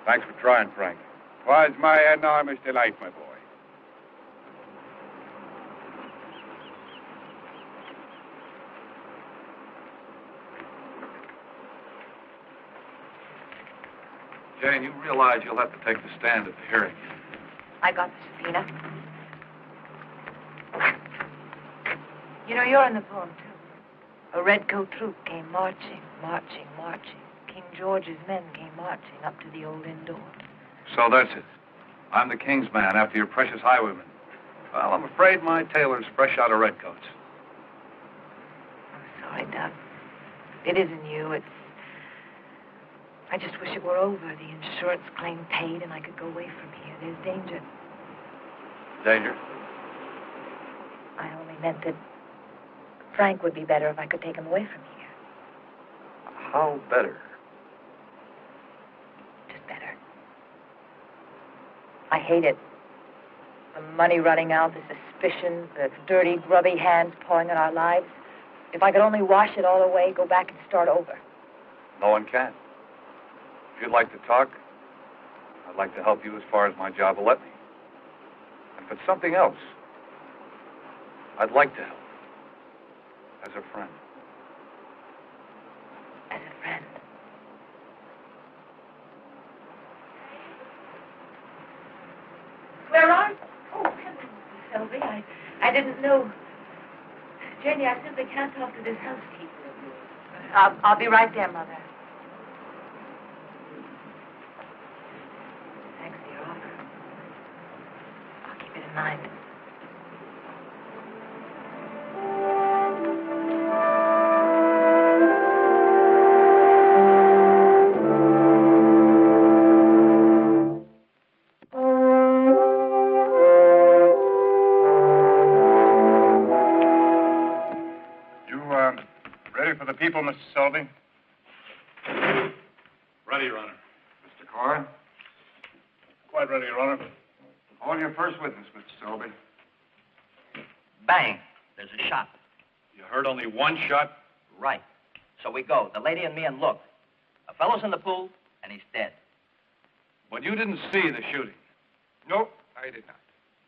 Thanks for trying, Frank. 'Twas my enormous delight, my boy. Jane, you realize you'll have to take the stand at the hearing. I got the subpoena. You know, you're in the poem, too. A redcoat troop came marching, marching, marching. King George's men came marching up to the old inn door. So that's it. I'm the king's man after your precious highwayman. Well, I'm afraid my tailor's fresh out of redcoats. I'm sorry, Doug. It isn't you. I just wish it were over. The insurance claim paid and I could go away from here. There's danger. Danger? I only meant that Frank would be better if I could take him away from here. How better? Just better. I hate it. The money running out, the suspicion, the dirty, grubby hands pawing at our lives. If I could only wash it all away, go back and start over. No one can. If you'd like to talk, I'd like to help you as far as my job will let me. And if it's something else, I'd like to help. As a friend. As a friend. Where are you? Oh, heavens, Selby. I didn't know. Jenny, I simply can't talk to this housekeeper of yours. I'll be right there, Mother. Thanks for your offer. I'll keep it in mind. People, Mr. Selby. Ready, Your Honor. Mr. Carr? Quite ready, Your Honor. Call your first witness, Mr. Selby. Bang. There's a shot. You heard only one shot? Right. So we go, the lady and me, and look. A fellow's in the pool, and he's dead. But you didn't see the shooting. No, I did not.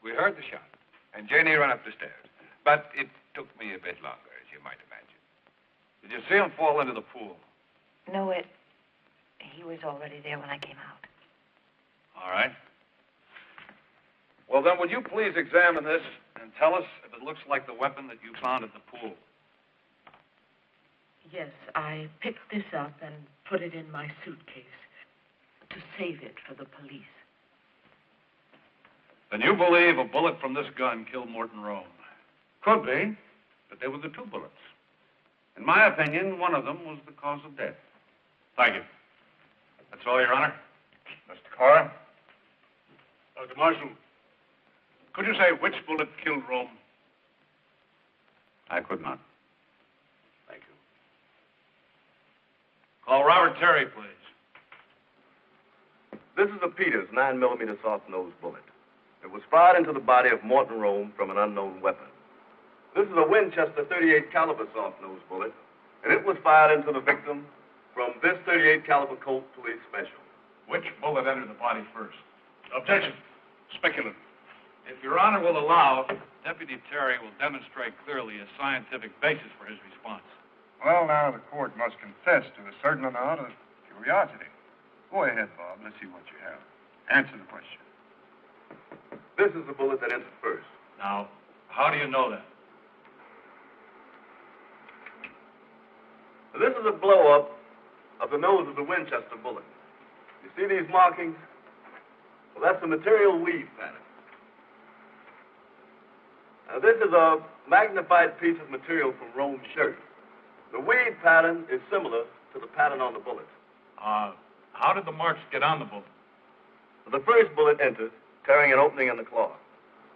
We heard the shot, and Janie ran up the stairs. But it took me a bit longer, as you might imagine. Did you see him fall into the pool? No, he was already there when I came out. All right. Well, then, would you please examine this and tell us if it looks like the weapon that you found at the pool? Yes, I picked this up and put it in my suitcase to save it for the police. Then you believe a bullet from this gun killed Morton Rome? Could be, but they were the two bullets. In my opinion, one of them was the cause of death. Thank you. That's all, Your Honor. Mr. Carr? Dr. Marshall, could you say which bullet killed Rome? I could not. Thank you. Call Robert Terry, please. This is a Peters 9mm soft-nosed bullet. It was fired into the body of Morton Rome from an unknown weapon. This is a Winchester .38 caliber soft-nosed bullet, and it was fired into the victim from this .38 caliber Colt Police Special. Which bullet entered the body first? Objection. Speculative. If Your Honor will allow, Deputy Terry will demonstrate clearly a scientific basis for his response. Well, now, the court must confess to a certain amount of curiosity. Go ahead, Bob. Let's see what you have. Answer the question. This is the bullet that entered first. Now, how do you know that? This is a blow-up of the nose of the Winchester bullet. You see these markings? Well, that's the material weave pattern. Now, this is a magnified piece of material from Rome's shirt. The weave pattern is similar to the pattern on the bullet. How did the marks get on the bullet? The first bullet entered, carrying an opening in the cloth.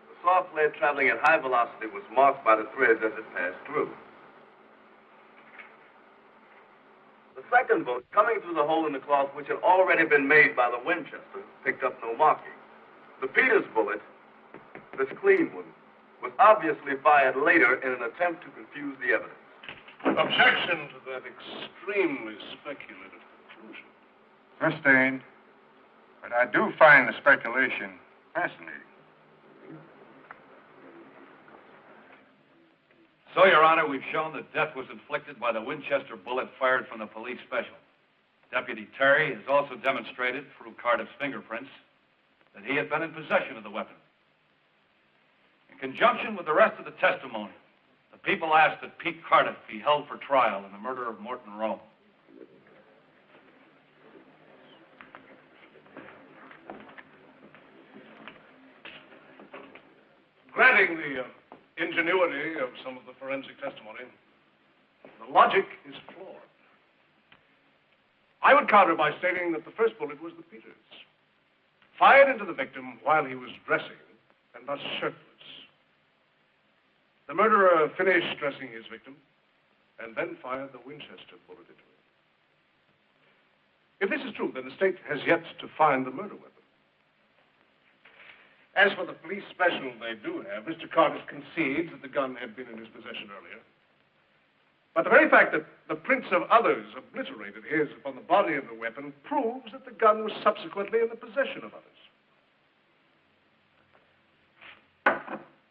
The soft lead traveling at high velocity was marked by the threads as it passed through. The second bullet, coming through the hole in the cloth, which had already been made by the Winchester, picked up no marking. The Peters bullet, this clean one, was obviously fired later in an attempt to confuse the evidence. Objection to that extremely speculative conclusion. Sustained. But I do find the speculation fascinating. So, Your Honor, we've shown that death was inflicted by the Winchester bullet fired from the police special. Deputy Terry has also demonstrated through Cardiff's fingerprints that he had been in possession of the weapon. In conjunction with the rest of the testimony, the people asked that Pete Cardiff be held for trial in the murder of Morton Rome. Granting the ingenuity of some of the forensic testimony, the logic is flawed. I would counter by stating that the first bullet was the Peters, fired into the victim while he was dressing and thus shirtless. The murderer finished dressing his victim and then fired the Winchester bullet into him. If this is true, then the state has yet to find the murder weapon. As for the police special they do have, Mr. Carter concedes that the gun had been in his possession earlier. But the very fact that the prints of others obliterated his upon the body of the weapon proves that the gun was subsequently in the possession of others.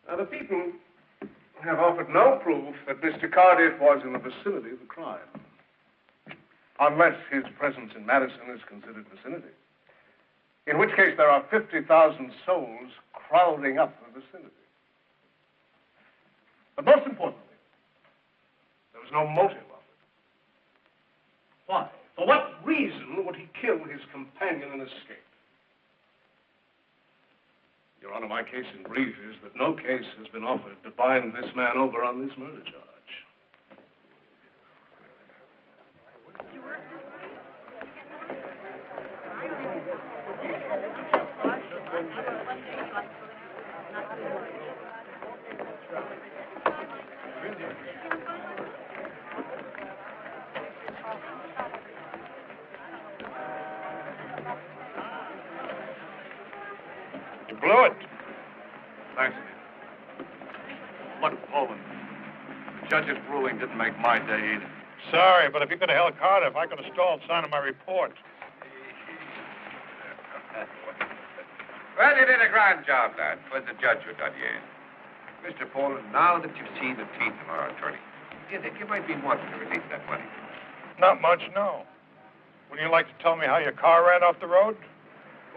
Now, the people have offered no proof that Mr. Cardiff was in the vicinity of the crime, unless his presence in Madison is considered vicinity. In which case, there are 50,000 souls crowding up the vicinity. But most importantly, there was no motive of it. Why? For what reason would he kill his companion and escape? Your Honor, my case in brief is that no case has been offered to bind this man over on this murder charge. You blew it. Thanks, Anita. Look, Holden, the judge's ruling didn't make my day either. Sorry, but if you could have held Cardiff, I could have stalled signing my report. Well, you did a grand job, lad. It was the judge who done you in. Mr. Poland, now that you've seen the teeth of our attorney, do you think you might be wanting to release that money? Not much, no. Wouldn't you like to tell me how your car ran off the road?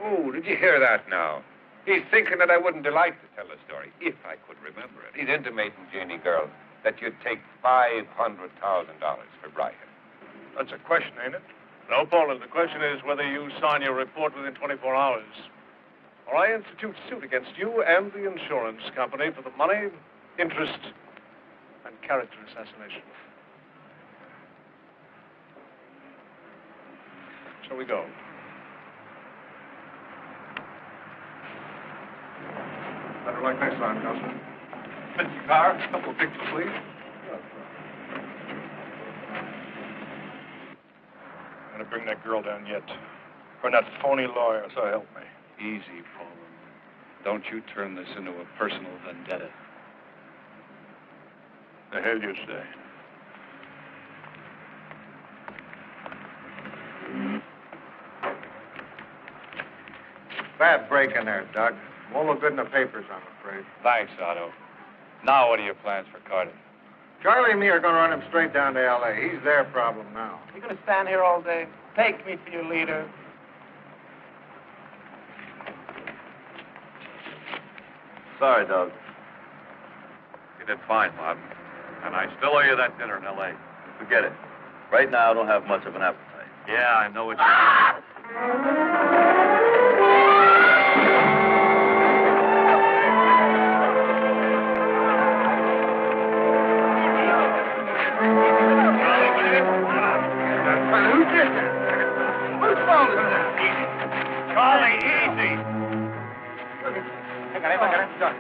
Oh, did you hear that now? He's thinking that I wouldn't delight to tell the story if I could remember it. He's intimating, Janie girl, that you'd take $500,000 for Brian. That's a question, ain't it? No, Poland. The question is whether you sign your report within 24 hours. Or I institute suit against you and the insurance company for the money, interest, and character assassination. Shall we go? Better like next time, Councilman. Mr. Carr, a couple of pictures, please. I'm gonna bring that girl down yet. Or that phony lawyer, so help me. Easy, Poland. Don't you turn this into a personal vendetta. The hell you say. Bad break in there, Doug. Won't look good in the papers, I'm afraid. Thanks, Otto. Now what are your plans for Carter? Charlie and me are going to run him straight down to L.A. He's their problem now. You going to stand here all day? Take me for your leader. Sorry, Doug. You did fine, Bob. And I still owe you that dinner in L.A. Forget it. Right now, I don't have much of an appetite. Yeah, I know what you Charlie, easy. I got him.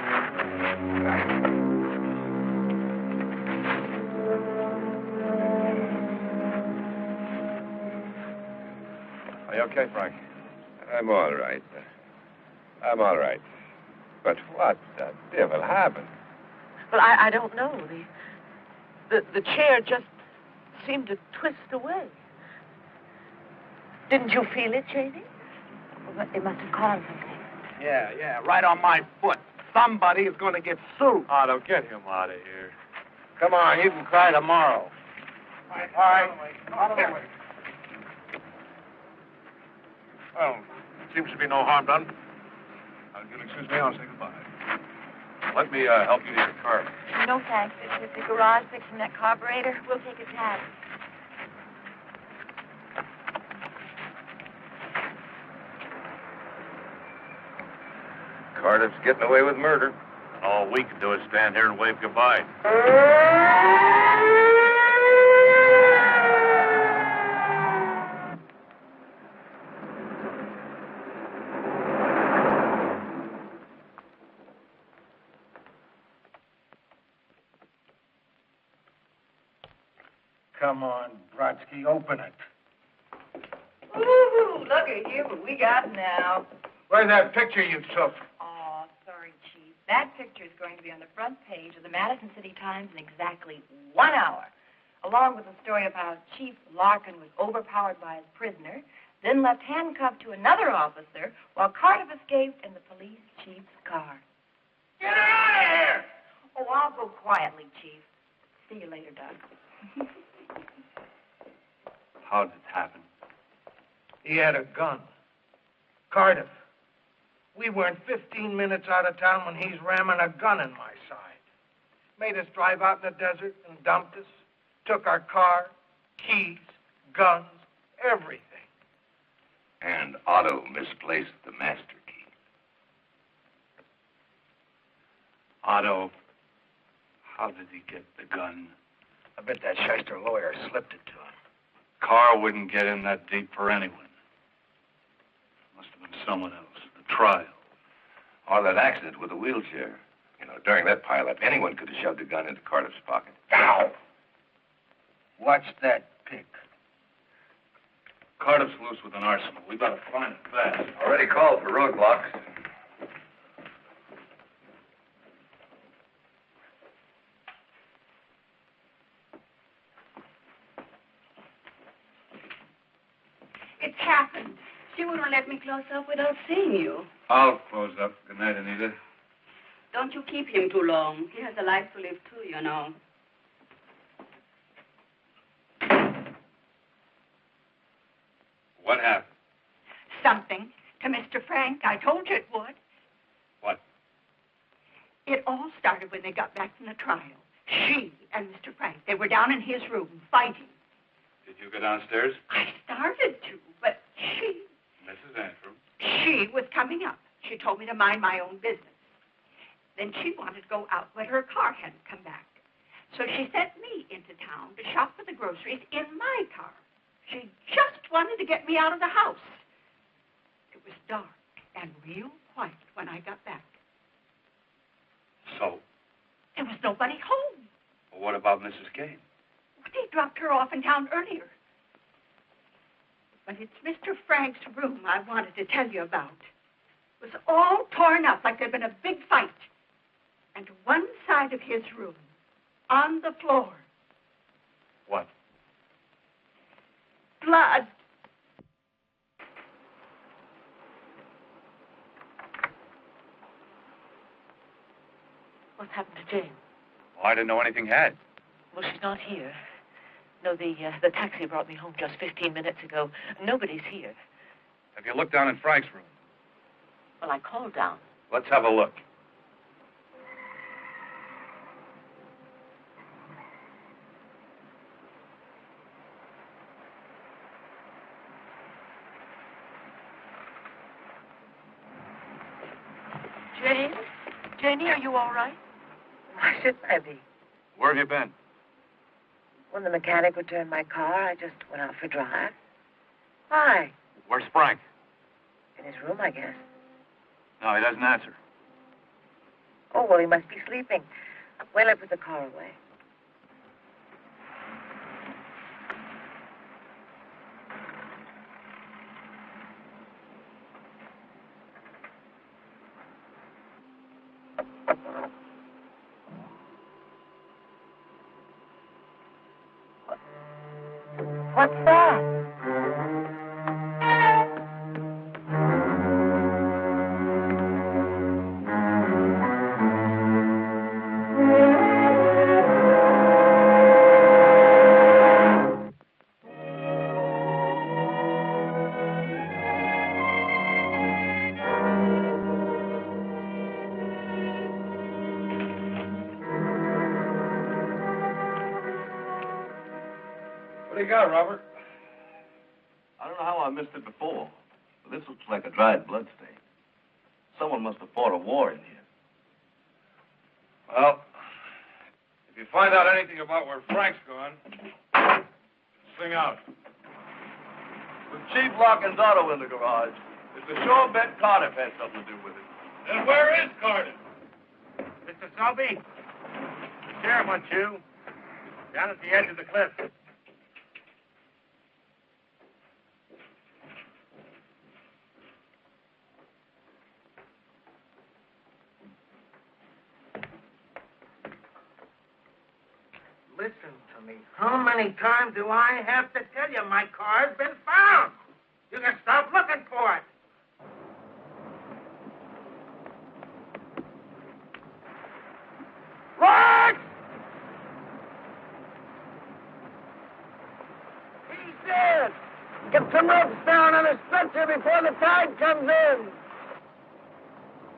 Are you okay, Frank? I'm all right. I'm all right. But what the devil happened? Well, I don't know. The chair just seemed to twist away. Didn't you feel it, Janie? Well, they must have caused something. Yeah, right on my foot. Somebody is going to get sued. Otto, get him out of here. Come on, you can cry tomorrow. All right. Out of the way. Well, seems to be no harm done. If you'll excuse me, I'll say goodbye. Let me help you to your car. No, thanks. It's the garage fixing that carburetor. We'll take a cab. Cardiff's getting away with murder. All we can do is stand here and wave goodbye. Come on, Brodsky, open it. Ooh, look at here what we got now. Where's that picture you took? Oh, sorry, Chief. That picture is going to be on the front page of the Madison City Times in exactly 1 hour, along with a story about Chief Larkin was overpowered by his prisoner, then left handcuffed to another officer while Cardiff escaped in the police chief's car. Get out of here! Oh, I'll go quietly, Chief. See you later, Doug. How did it happen? He had a gun. Cardiff. We weren't 15 minutes out of town when he's ramming a gun in my side. Made us drive out in the desert and dumped us. Took our car, keys, guns, everything. And Otto misplaced the master key. Otto, how did he get the gun? I bet that shyster lawyer slipped it to him. Carr wouldn't get in that deep for anyone. Must have been someone else. The trial. Or that accident with the wheelchair. You know, during that pileup, anyone could have shoved a gun into Cardiff's pocket. Ow! What's that pick? Cardiff's loose with an arsenal. We better find it fast. Already called for roadblocks. It's happened. She wouldn't let me close up without seeing you. I'll close up. Good night, Anita. Don't you keep him too long. He has a life to live, too, you know. What happened? Something to Mr. Frank. I told you it would. What? It all started when they got back from the trial. She and Mr. Frank, they were down in his room fighting. Did you go downstairs? I started to, but Mrs. Antrim. she was coming up. She told me to mind my own business. Then she wanted to go out, but her car hadn't come back. So she sent me into town to shop for the groceries in my car. She just wanted to get me out of the house. It was dark and real quiet when I got back. So? There was nobody home. Well, what about Mrs. Kane? They dropped her off in town earlier. But it's Mr. Frank's room I wanted to tell you about. It was all torn up like there'd been a big fight. And to one side of his room, on the floor, What? blood. What's happened to Jane? Oh, I didn't know anything had. Well, she's not here. No, the taxi brought me home just 15 minutes ago. Nobody's here. Have you looked down in Frank's room? Well, I called down. Let's have a look. Jane? Janie, are you all right? Why shouldn't I be? Where have you been? When the mechanic returned my car, I just went out for a drive. Why? Where's Frank? In his room, I guess. No, he doesn't answer. Oh, well, he must be sleeping. Well, I put the car away. What's that? What do you got, Robert? I don't know how I missed it before, but this looks like a dried blood stain. Someone must have fought a war in here. Well, if you find out anything about where Frank's gone, sing out. With Chief Larkin's auto in the garage, it's a sure bet Cardiff had something to do with it. Then where is Carter? Mr. Selby, the sheriff wants you. Down at the edge of the cliff. Listen to me. How many times do I have to tell you my car's been found? You can stop looking for it. Rex! He said, get some ropes down on a stretcher before the tide comes in.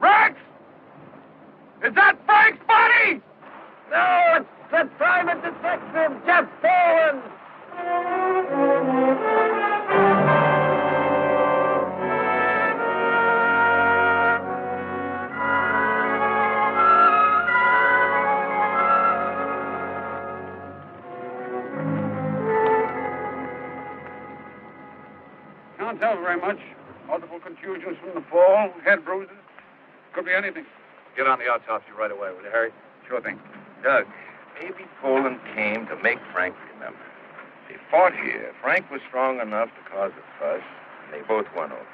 Rex! Is that Frank's body? No, it's the private detective, Jeff Bowen. Can't tell very much. Multiple contusions from the fall, head bruises. Could be anything. Get on the autopsy right away, will you, Harry? Sure thing. Doug, maybe Poland came to make Frank remember. They fought here. Frank was strong enough to cause a fuss, and they both won over.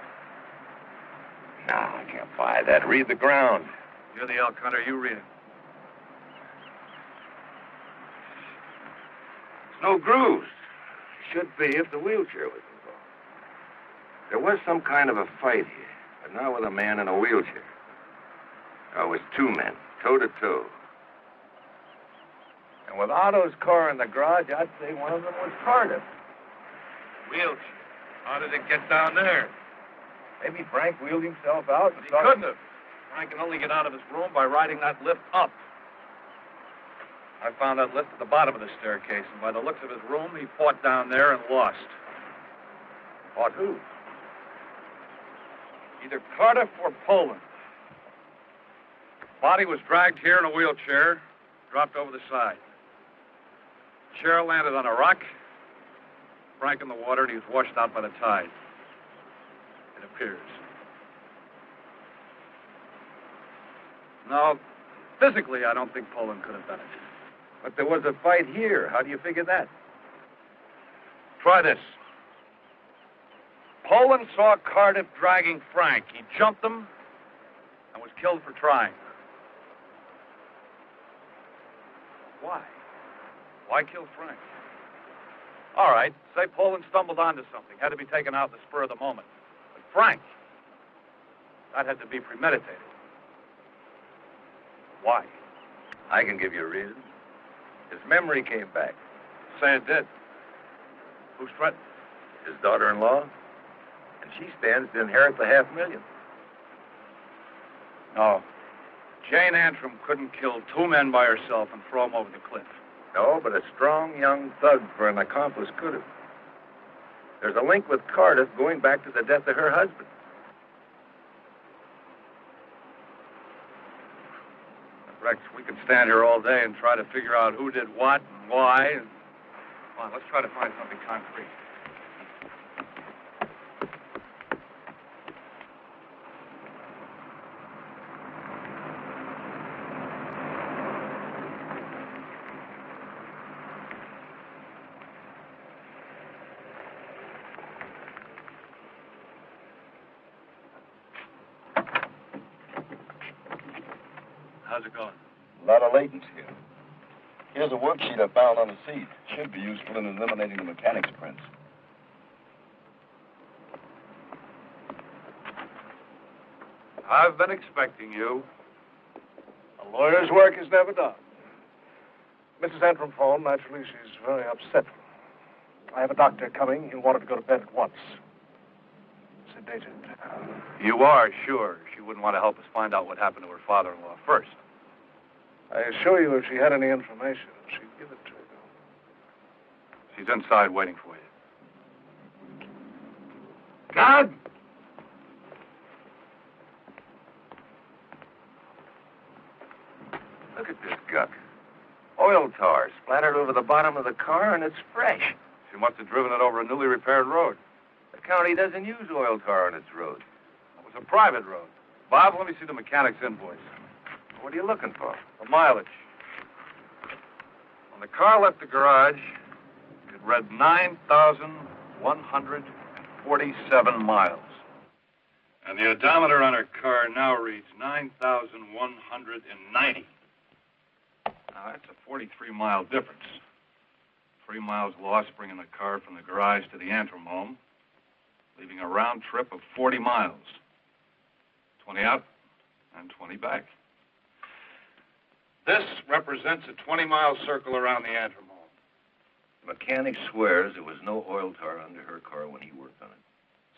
No, I can't buy that. Read the ground. You're the elk hunter. You read it. There's no grooves. Should be if the wheelchair was involved. There was some kind of a fight here. but now with a man in a wheelchair. Now it was two men, toe to toe. And with Otto's car in the garage, I'd say one of them was Cardiff. Wheelchair. How did it get down there? Maybe Frank wheeled himself out and He couldn't have. Frank can only get out of his room by riding that lift up. I found that lift at the bottom of the staircase, and by the looks of his room, he fought down there and lost. Fought who? Either Cardiff or Poland. Body was dragged here in a wheelchair, dropped over the side. Chair landed on a rock, Frank in the water, and he was washed out by the tide. It appears. No, physically, I don't think Poland could have done it. But there was a fight here. How do you figure that? Try this. Poland saw Cardiff dragging Frank. He jumped him and was killed for trying. Why? Why kill Frank? All right, say Poland stumbled onto something, had to be taken out in the spur of the moment. But Frank, that had to be premeditated. Why? I can give you a reason. His memory came back. Say it did. Who's threatened? His daughter-in-law. And she stands to inherit the $500,000. No. Jane Antrim couldn't kill two men by herself and throw them over the cliff. No, but a strong young thug for an accomplice could have. There's a link with Cardiff going back to the death of her husband. Rex, we could stand here all day and try to figure out who did what and why. Come on, let's try to find something concrete. How's it going? A lot of latency here. Here's a worksheet I found on the seat. Should be useful in eliminating the mechanics prints. I've been expecting you. A lawyer's work is never done. Mrs. Antrim phoned. Naturally, she's very upset. I have a doctor coming. He'll want her to go to bed at once. Sedated. You are sure she wouldn't want to help us find out what happened to her father-in-law first? I assure you, if she had any information, she'd give it to you. She's inside waiting for you. God! Look at this guck. Oil tar splattered over the bottom of the car, and it's fresh. She must have driven it over a newly repaired road. The county doesn't use oil tar on its roads. It was a private road. Bob, let me see the mechanic's invoice. What are you looking for? The mileage. When the car left the garage, it read 9,147 miles. And the odometer on her car now reads 9,190. Now, that's a 43-mile difference. 3 miles lost bringing the car from the garage to the Antrim home, leaving a round trip of 40 miles. 20 out and 20 back. This represents a 20-mile circle around the Antrim home. The mechanic swears there was no oil tar under her car when he worked on it.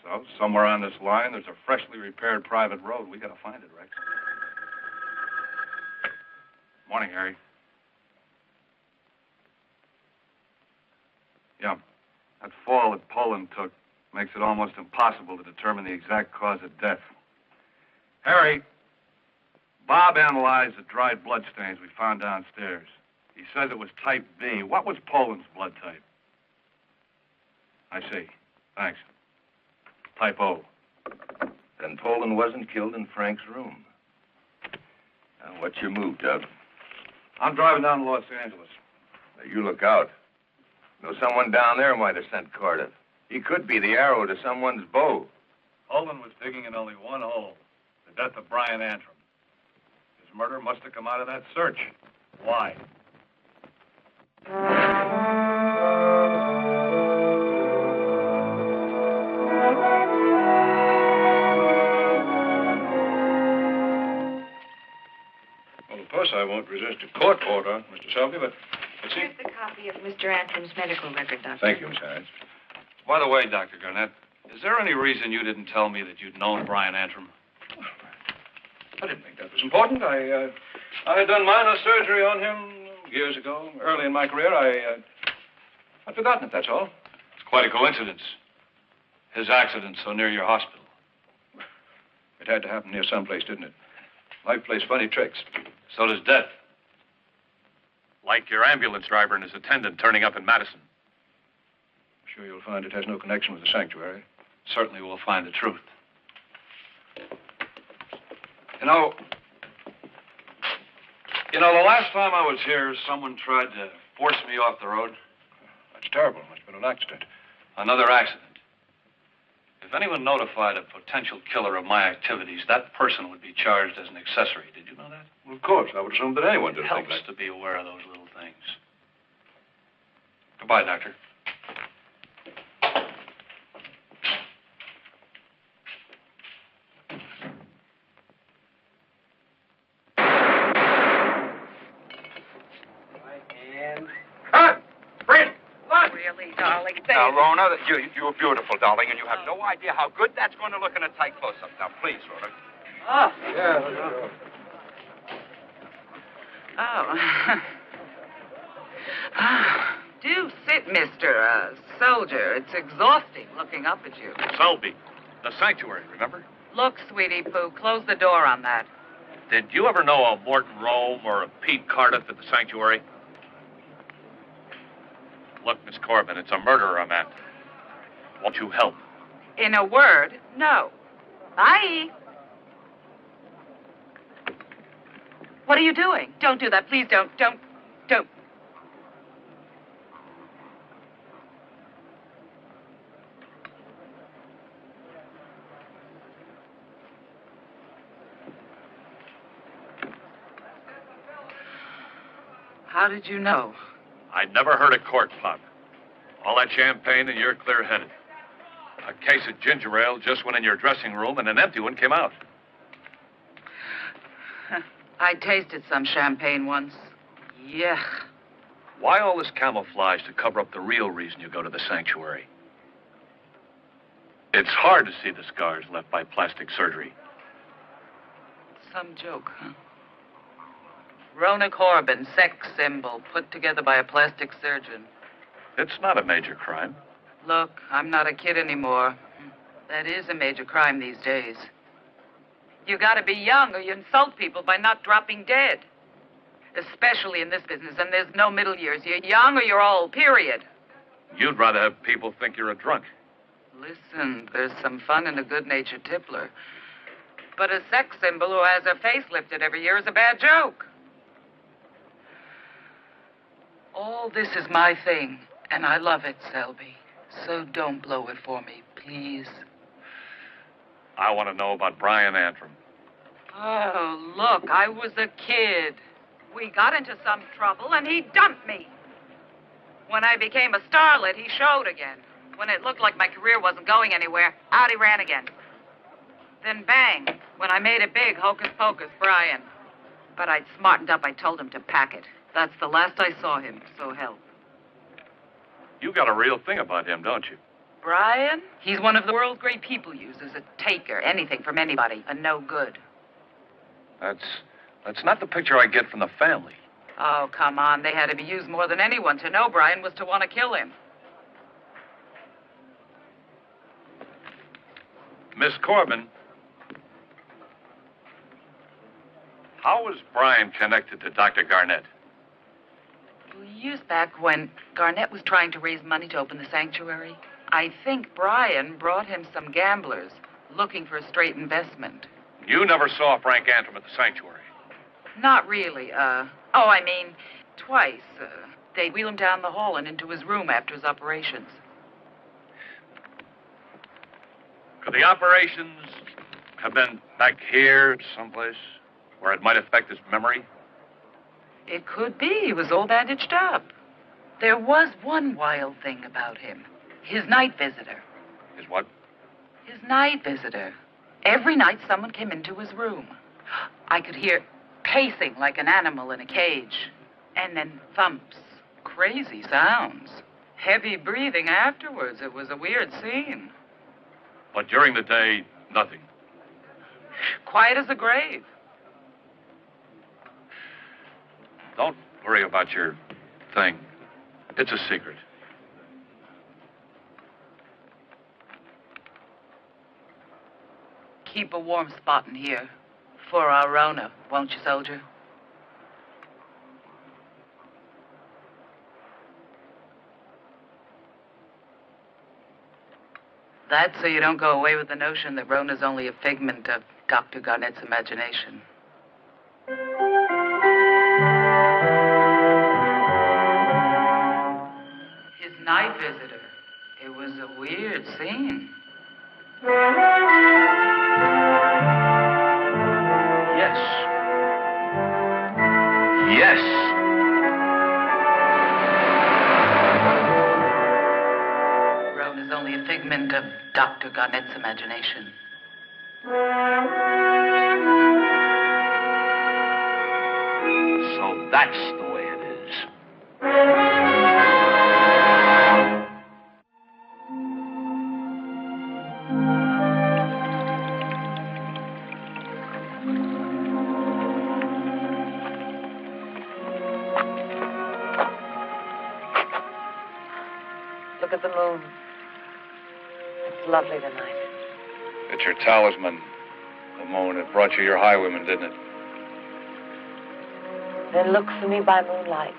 So, somewhere on this line, there's a freshly repaired private road. We gotta find it, Rex. Morning, Harry. Yeah, that fall that Poland took makes it almost impossible to determine the exact cause of death. Harry, Bob analyzed the dried blood stains we found downstairs. He says it was type B. What was Poland's blood type? I see. Thanks. Type O. Then Poland wasn't killed in Frank's room. Now, what's your move, Doug? I'm driving down to Los Angeles. Now, you look out. You know, someone down there might have sent Cardiff. He could be the arrow to someone's bow. Poland was digging in only one hole. The death of Brian Antrim. His murder must have come out of that search. Why? won't resist a court order, Mr. Selby, but it seems... Here's the copy of Mr. Antrim's medical record, Doctor. Thank you, Miss Harris. By the way, Dr. Garnett, is there any reason you didn't tell me that you'd known Brian Antrim? I didn't think that was important. I had done minor surgery on him years ago, early in my career. I'd forgotten it, that's all. It's quite a coincidence. His accident so near your hospital. It had to happen near someplace, didn't it? Life plays funny tricks. So does death. Like your ambulance driver and his attendant turning up in Madison. I'm sure you'll find it has no connection with the sanctuary. Certainly we'll find the truth. You know, the last time I was here, someone tried to force me off the road. That's terrible. Must have been an accident. Another accident. If anyone notified a potential killer of my activities, that person would be charged as an accessory. Did you know that? Well, of course. I would assume that anyone did It think helps that. to be aware of those little things. Goodbye, Doctor. Really, darling. Now, Rona, you're beautiful, darling, and you have no idea how good that's going to look in a tight close-up. Now, please, Rona. Oh. Yeah. Oh. Do sit, Mr. Soldier. It's exhausting looking up at you. Selby, the sanctuary, remember? Look, sweetie Pooh, close the door on that. Did you ever know a Morton Rome or a Pete Cardiff at the sanctuary? Look, Miss Corbin, it's a murderer I'm after. Won't you help? In a word, no. Bye. What are you doing? Don't do that. Please don't. Don't. How did you know? I never heard a cork pop. All that champagne and you're clear-headed. A case of ginger ale just went in your dressing room and an empty one came out. I tasted some champagne once. Yuck. Why all this camouflage to cover up the real reason you go to the sanctuary? It's hard to see the scars left by plastic surgery. Some joke, huh? Rona Corbin, sex symbol, put together by a plastic surgeon. It's not a major crime. Look, I'm not a kid anymore. That is a major crime these days. You gotta be young or you insult people by not dropping dead. Especially in this business, and there's no middle years. You're young or you're old, period. You'd rather have people think you're a drunk. Listen, there's some fun in a good-natured tippler. But a sex symbol who has her face lifted every year is a bad joke. All this is my thing, and I love it, Selby. So don't blow it for me, please. I want to know about Brian Antrim. Oh, look, I was a kid. We got into some trouble, and he dumped me. When I became a starlet, he showed again. When it looked like my career wasn't going anywhere, out he ran again. Then bang, when I made it big, hocus pocus, Brian. But I'd smartened up, I told him to pack it. That's the last I saw him, so help. You got a real thing about him, don't you? Brian? He's one of the world's great people users, a taker, anything from anybody, a no good. That's not the picture I get from the family. Oh, come on. They had to be used more than anyone. To know Brian was to want to kill him. Miss Corbin, how was Brian connected to Dr. Garnett? Years back when Garnett was trying to raise money to open the sanctuary, I think Brian brought him some gamblers looking for a straight investment. You never saw Frank Antrim at the sanctuary? Not really. Twice. They'd wheel him down the hall and into his room after his operations. Could the operations have been back here someplace where it might affect his memory? It could be. He was all bandaged up. There was one wild thing about him. His night visitor. His what? His night visitor. Every night someone came into his room. I could hear pacing like an animal in a cage. And then thumps, crazy sounds, heavy breathing afterwards. It was a weird scene. But during the day, nothing. Quiet as a grave. Don't worry about your thing. It's a secret. Keep a warm spot in here for our Rona, won't you, soldier? That's so you don't go away with the notion that Rona's only a figment of Dr. Garnett's imagination. His night visitor. It was a weird scene. Yes. Yes. Rona's only a figment of Dr. Garnett's imagination. So that's the way it is. Look at the moon. It's lovely tonight. It's your talisman, the moon. It brought you your highwayman, didn't it? Then look for me by moonlight.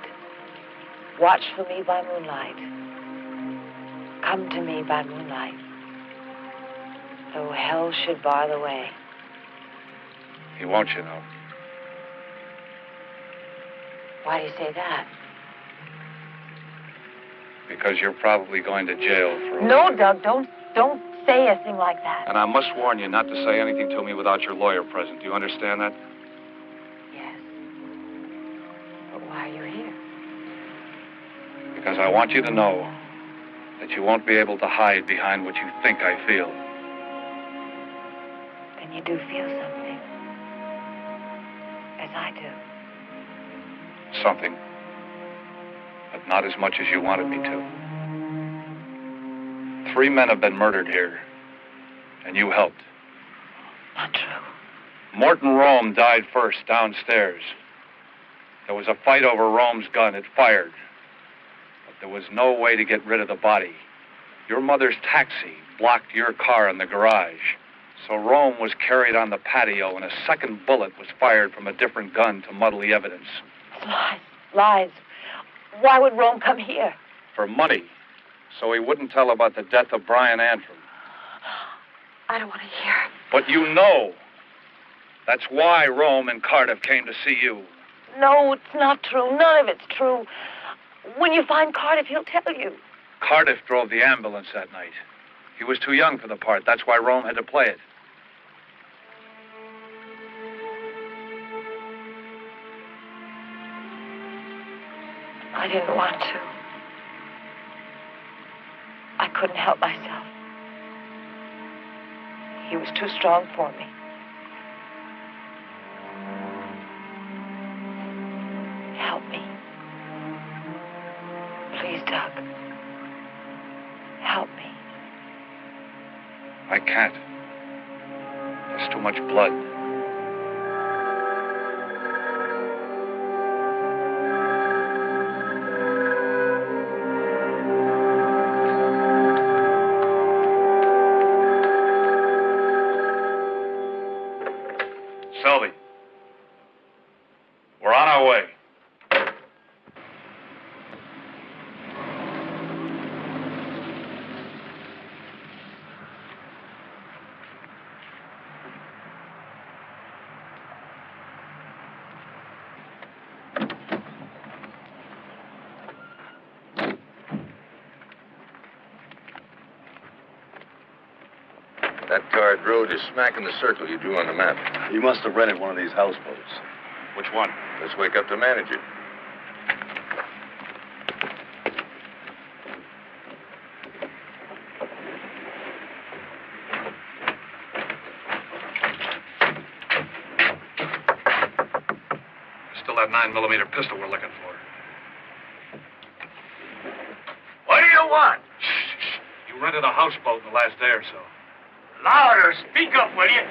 Watch for me by moonlight. Come to me by moonlight. Though hell should bar the way. He won't, you know. Why do you say that? Because you're probably going to jail for... No, Doug, don't say a thing like that. And I must warn you not to say anything to me without your lawyer present. Do you understand that? Yes. But why are you here? Because I want you to know that you won't be able to hide behind what you think I feel. Then you do feel something. As I do. Something. But not as much as you wanted me to. 3 men have been murdered here, and you helped. Not true. Morton Rome died first downstairs. There was a fight over Rome's gun. It fired. But there was no way to get rid of the body. Your mother's taxi blocked your car in the garage. So Rome was carried on the patio, and a second bullet was fired from a different gun to muddle the evidence. Lies. Lies. Why would Rome come here? For money. So he wouldn't tell about the death of Brian Antrim. I don't want to hear. But you know. That's why Rome and Cardiff came to see you. No, it's not true. None of it's true. When you find Cardiff, he'll tell you. Cardiff drove the ambulance that night. He was too young for the part. That's why Rome had to play it. I didn't want to. I couldn't help myself. He was too strong for me. Help me. Please, Doug. Help me. I can't. There's too much blood. Selby. We're on our way. That tarred road is smack in the circle you drew on the map. You must have rented one of these houseboats. Which one? Let's wake up the manager. that 9mm pistol we're looking for. What do you want? You rented a houseboat in the last day or so. Louder, speak up, will you?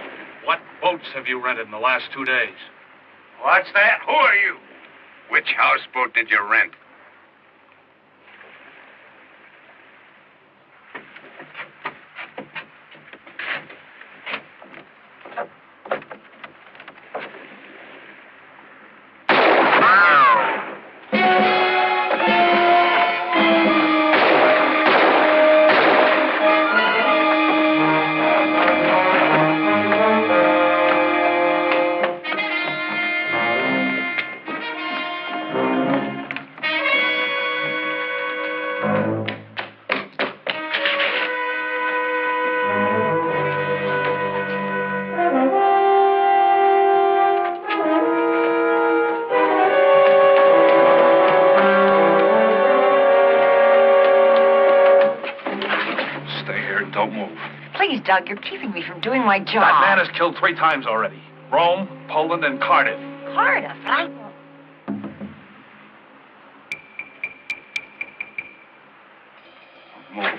What boats have you rented in the last 2 days? What's that? Who are you? Which houseboat did you rent? Doug, you're keeping me from doing my job. That man has killed 3 times already. Rome, Poland, and Cardiff. Cardiff? Move.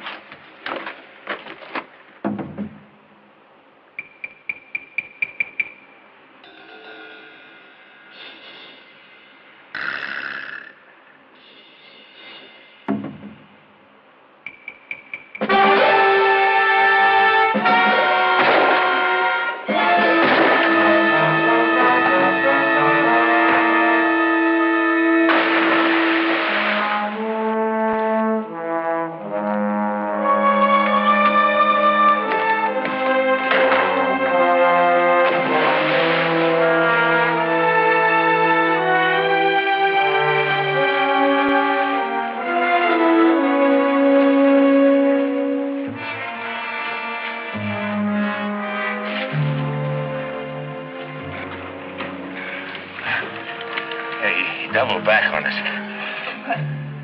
Double back on us.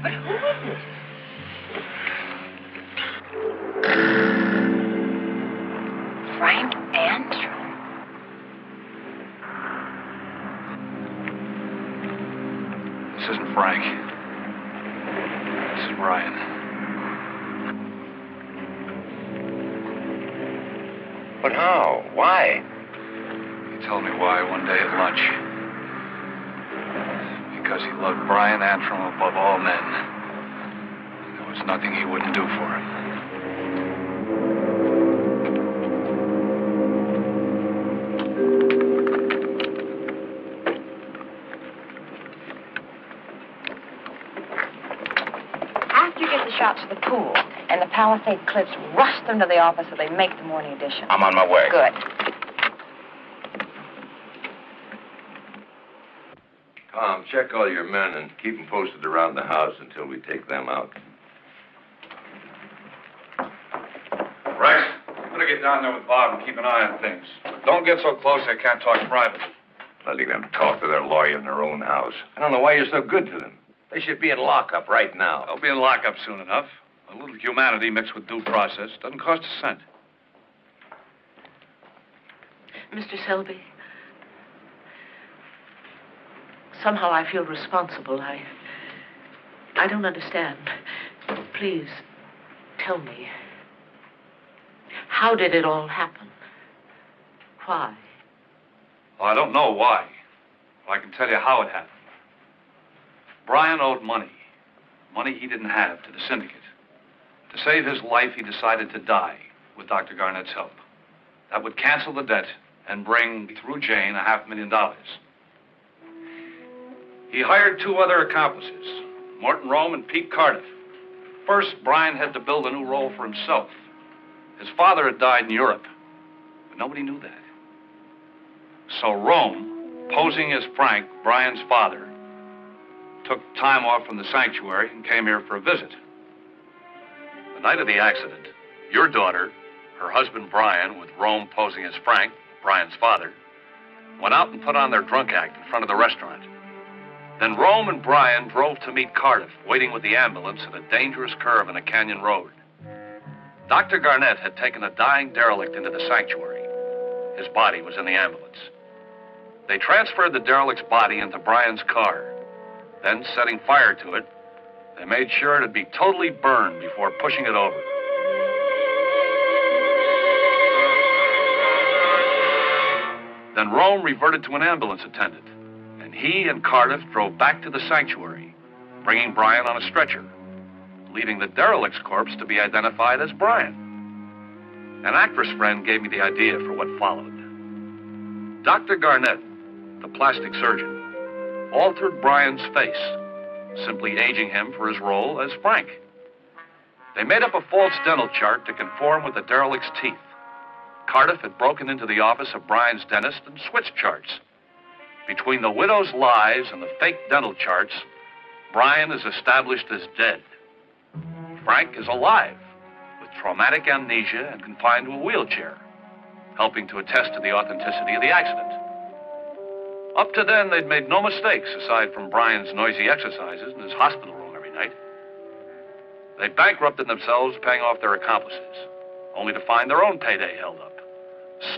But who is it? Frank Antrim. This isn't Frank. This is Brian. But how? Why? He told me why one day at lunch. Because he loved Brian Antrim above all men. There was nothing he wouldn't do for him. After you get the shots of the pool and the Palisade clips, rush them to the office so they make the morning edition. I'm on my way. Good. Tom, check all your men and keep them posted around the house until we take them out. Rex, you better get down there with Bob and keep an eye on things. But don't get so close they can't talk private. Letting them talk to their lawyer in their own house. I don't know why you're so good to them. They should be in lockup right now. They'll be in lockup soon enough. A little humanity mixed with due process doesn't cost a cent. Mr. Selby, somehow I feel responsible. I don't understand. Please, tell me. How did it all happen? Why? Well, I don't know why. But I can tell you how it happened. Brian owed money. Money he didn't have to the syndicate. To save his life, he decided to die with Dr. Garnett's help. That would cancel the debt and bring, through Jane, $500,000. He hired 2 other accomplices, Morton Rome and Pete Cardiff. First, Brian had to build a new role for himself. His father had died in Europe, but nobody knew that. So Rome, posing as Frank, Brian's father, took time off from the sanctuary and came here for a visit. The night of the accident, your daughter, her husband Brian, with Rome posing as Frank, Brian's father, went out and put on their drunk act in front of the restaurant. Then Rome and Brian drove to meet Cardiff, waiting with the ambulance at a dangerous curve in a canyon road. Dr. Garnett had taken a dying derelict into the sanctuary. His body was in the ambulance. They transferred the derelict's body into Brian's car. Then, setting fire to it, they made sure it'd be totally burned before pushing it over. Then Rome reverted to an ambulance attendant, and he and Cardiff drove back to the sanctuary, bringing Brian on a stretcher, leaving the derelict's corpse to be identified as Brian. An actress friend gave me the idea for what followed. Dr. Garnett, the plastic surgeon, altered Brian's face, simply aging him for his role as Frank. They made up a false dental chart to conform with the derelict's teeth. Cardiff had broken into the office of Brian's dentist and switched charts. Between the widow's lies and the fake dental charts, Brian is established as dead. Frank is alive, with traumatic amnesia and confined to a wheelchair, helping to attest to the authenticity of the accident. Up to then, they'd made no mistakes aside from Brian's noisy exercises in his hospital room every night. They bankrupted themselves paying off their accomplices, only to find their own payday held up.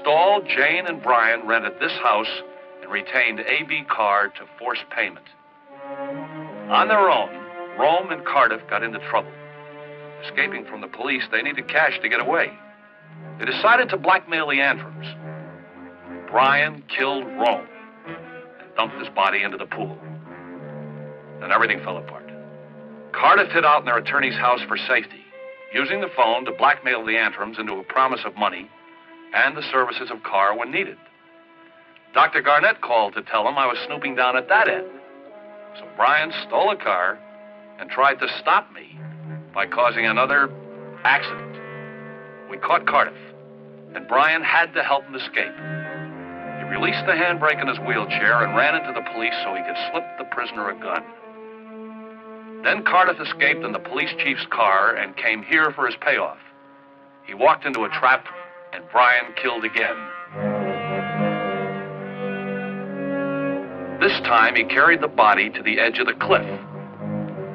Stahl, Jane, and Brian rented this house and retained A.B. Carr to force payment. On their own, Rome and Cardiff got into trouble. Escaping from the police, they needed cash to get away. They decided to blackmail the Antrums. Brian killed Rome and dumped his body into the pool. Then everything fell apart. Cardiff hid out in their attorney's house for safety, using the phone to blackmail the Antrums into a promise of money and the services of Carr when needed. Dr. Garnett called to tell him I was snooping down at that end. So Brian stole a car and tried to stop me by causing another accident. We caught Cardiff, and Brian had to help him escape. He released the handbrake in his wheelchair and ran into the police so he could slip the prisoner a gun. Then Cardiff escaped in the police chief's car and came here for his payoff. He walked into a trap, and Brian killed again. This time, he carried the body to the edge of the cliff,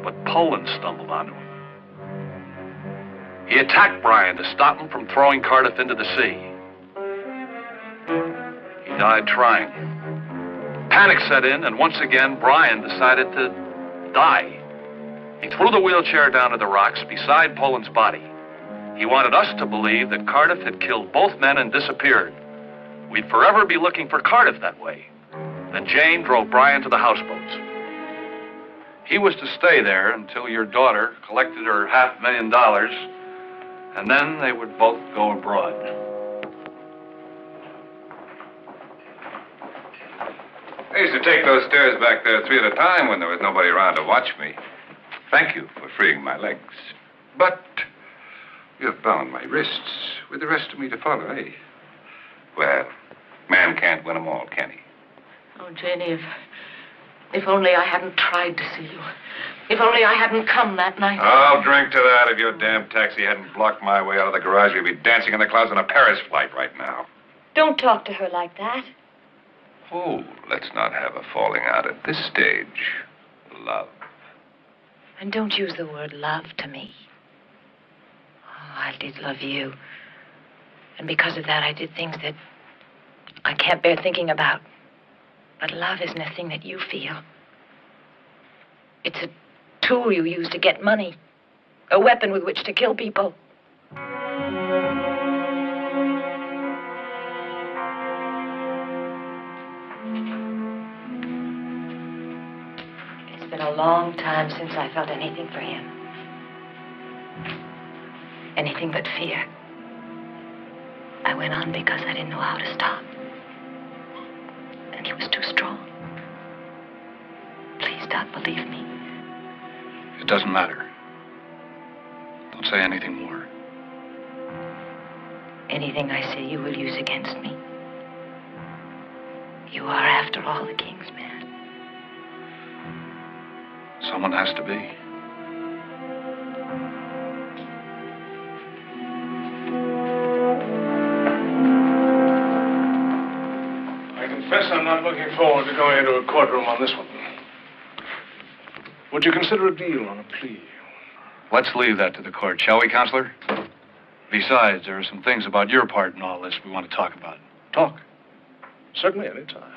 but Poland stumbled onto him. He attacked Brian to stop him from throwing Cardiff into the sea. He died trying. Panic set in, and once again, Brian decided to die. He threw the wheelchair down to the rocks beside Poland's body. He wanted us to believe that Cardiff had killed both men and disappeared. We'd forever be looking for Cardiff that way. Then Jane drove Brian to the houseboats. He was to stay there until your daughter collected her $500,000, and then they would both go abroad. I used to take those stairs back there 3 at a time when there was nobody around to watch me. Thank you for freeing my legs. But you've bound my wrists with the rest of me to follow, eh? Well, man can't win them all, can he? Oh, Janie, if only I hadn't tried to see you. If only I hadn't come that night. I'll drink to that. If your damn taxi hadn't blocked my way out of the garage, you'd be dancing in the clouds on a Paris flight right now. Don't talk to her like that. Oh, let's not have a falling out at this stage. Love. And don't use the word love to me. Oh, I did love you. And because of that, I did things that I can't bear thinking about. But love isn't a thing that you feel. It's a tool you use to get money. A weapon with which to kill people. It's been a long time since I felt anything for him. Anything but fear. I went on because I didn't know how to stop. And he was too strong. Please, Doc, believe me. It doesn't matter. Don't say anything more. Anything I say you will use against me. You are, after all, the king's man. Someone has to be. I confess I'm not looking forward to going into a courtroom on this one. Would you consider a deal on a plea? Let's leave that to the court, shall we, Counselor? Besides, there are some things about your part in all this we want to talk about. Talk. Certainly, any time.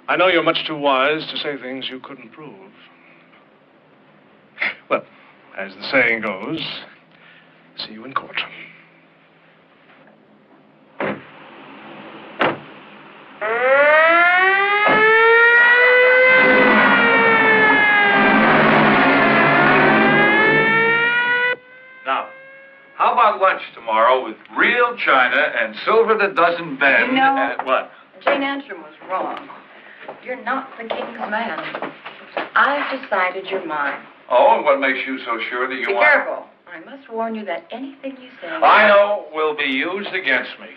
I know you're much too wise to say things you couldn't prove. Well, as the saying goes, see you in court. Now, how about lunch tomorrow with real china and silver that doesn't bend? You know- And what? Jane Antrim was wrong. You're not the king's man. I've decided you're mine. Oh, and what makes you so sure that you Be want... careful. I must warn you that anything you say... I know will be used against me.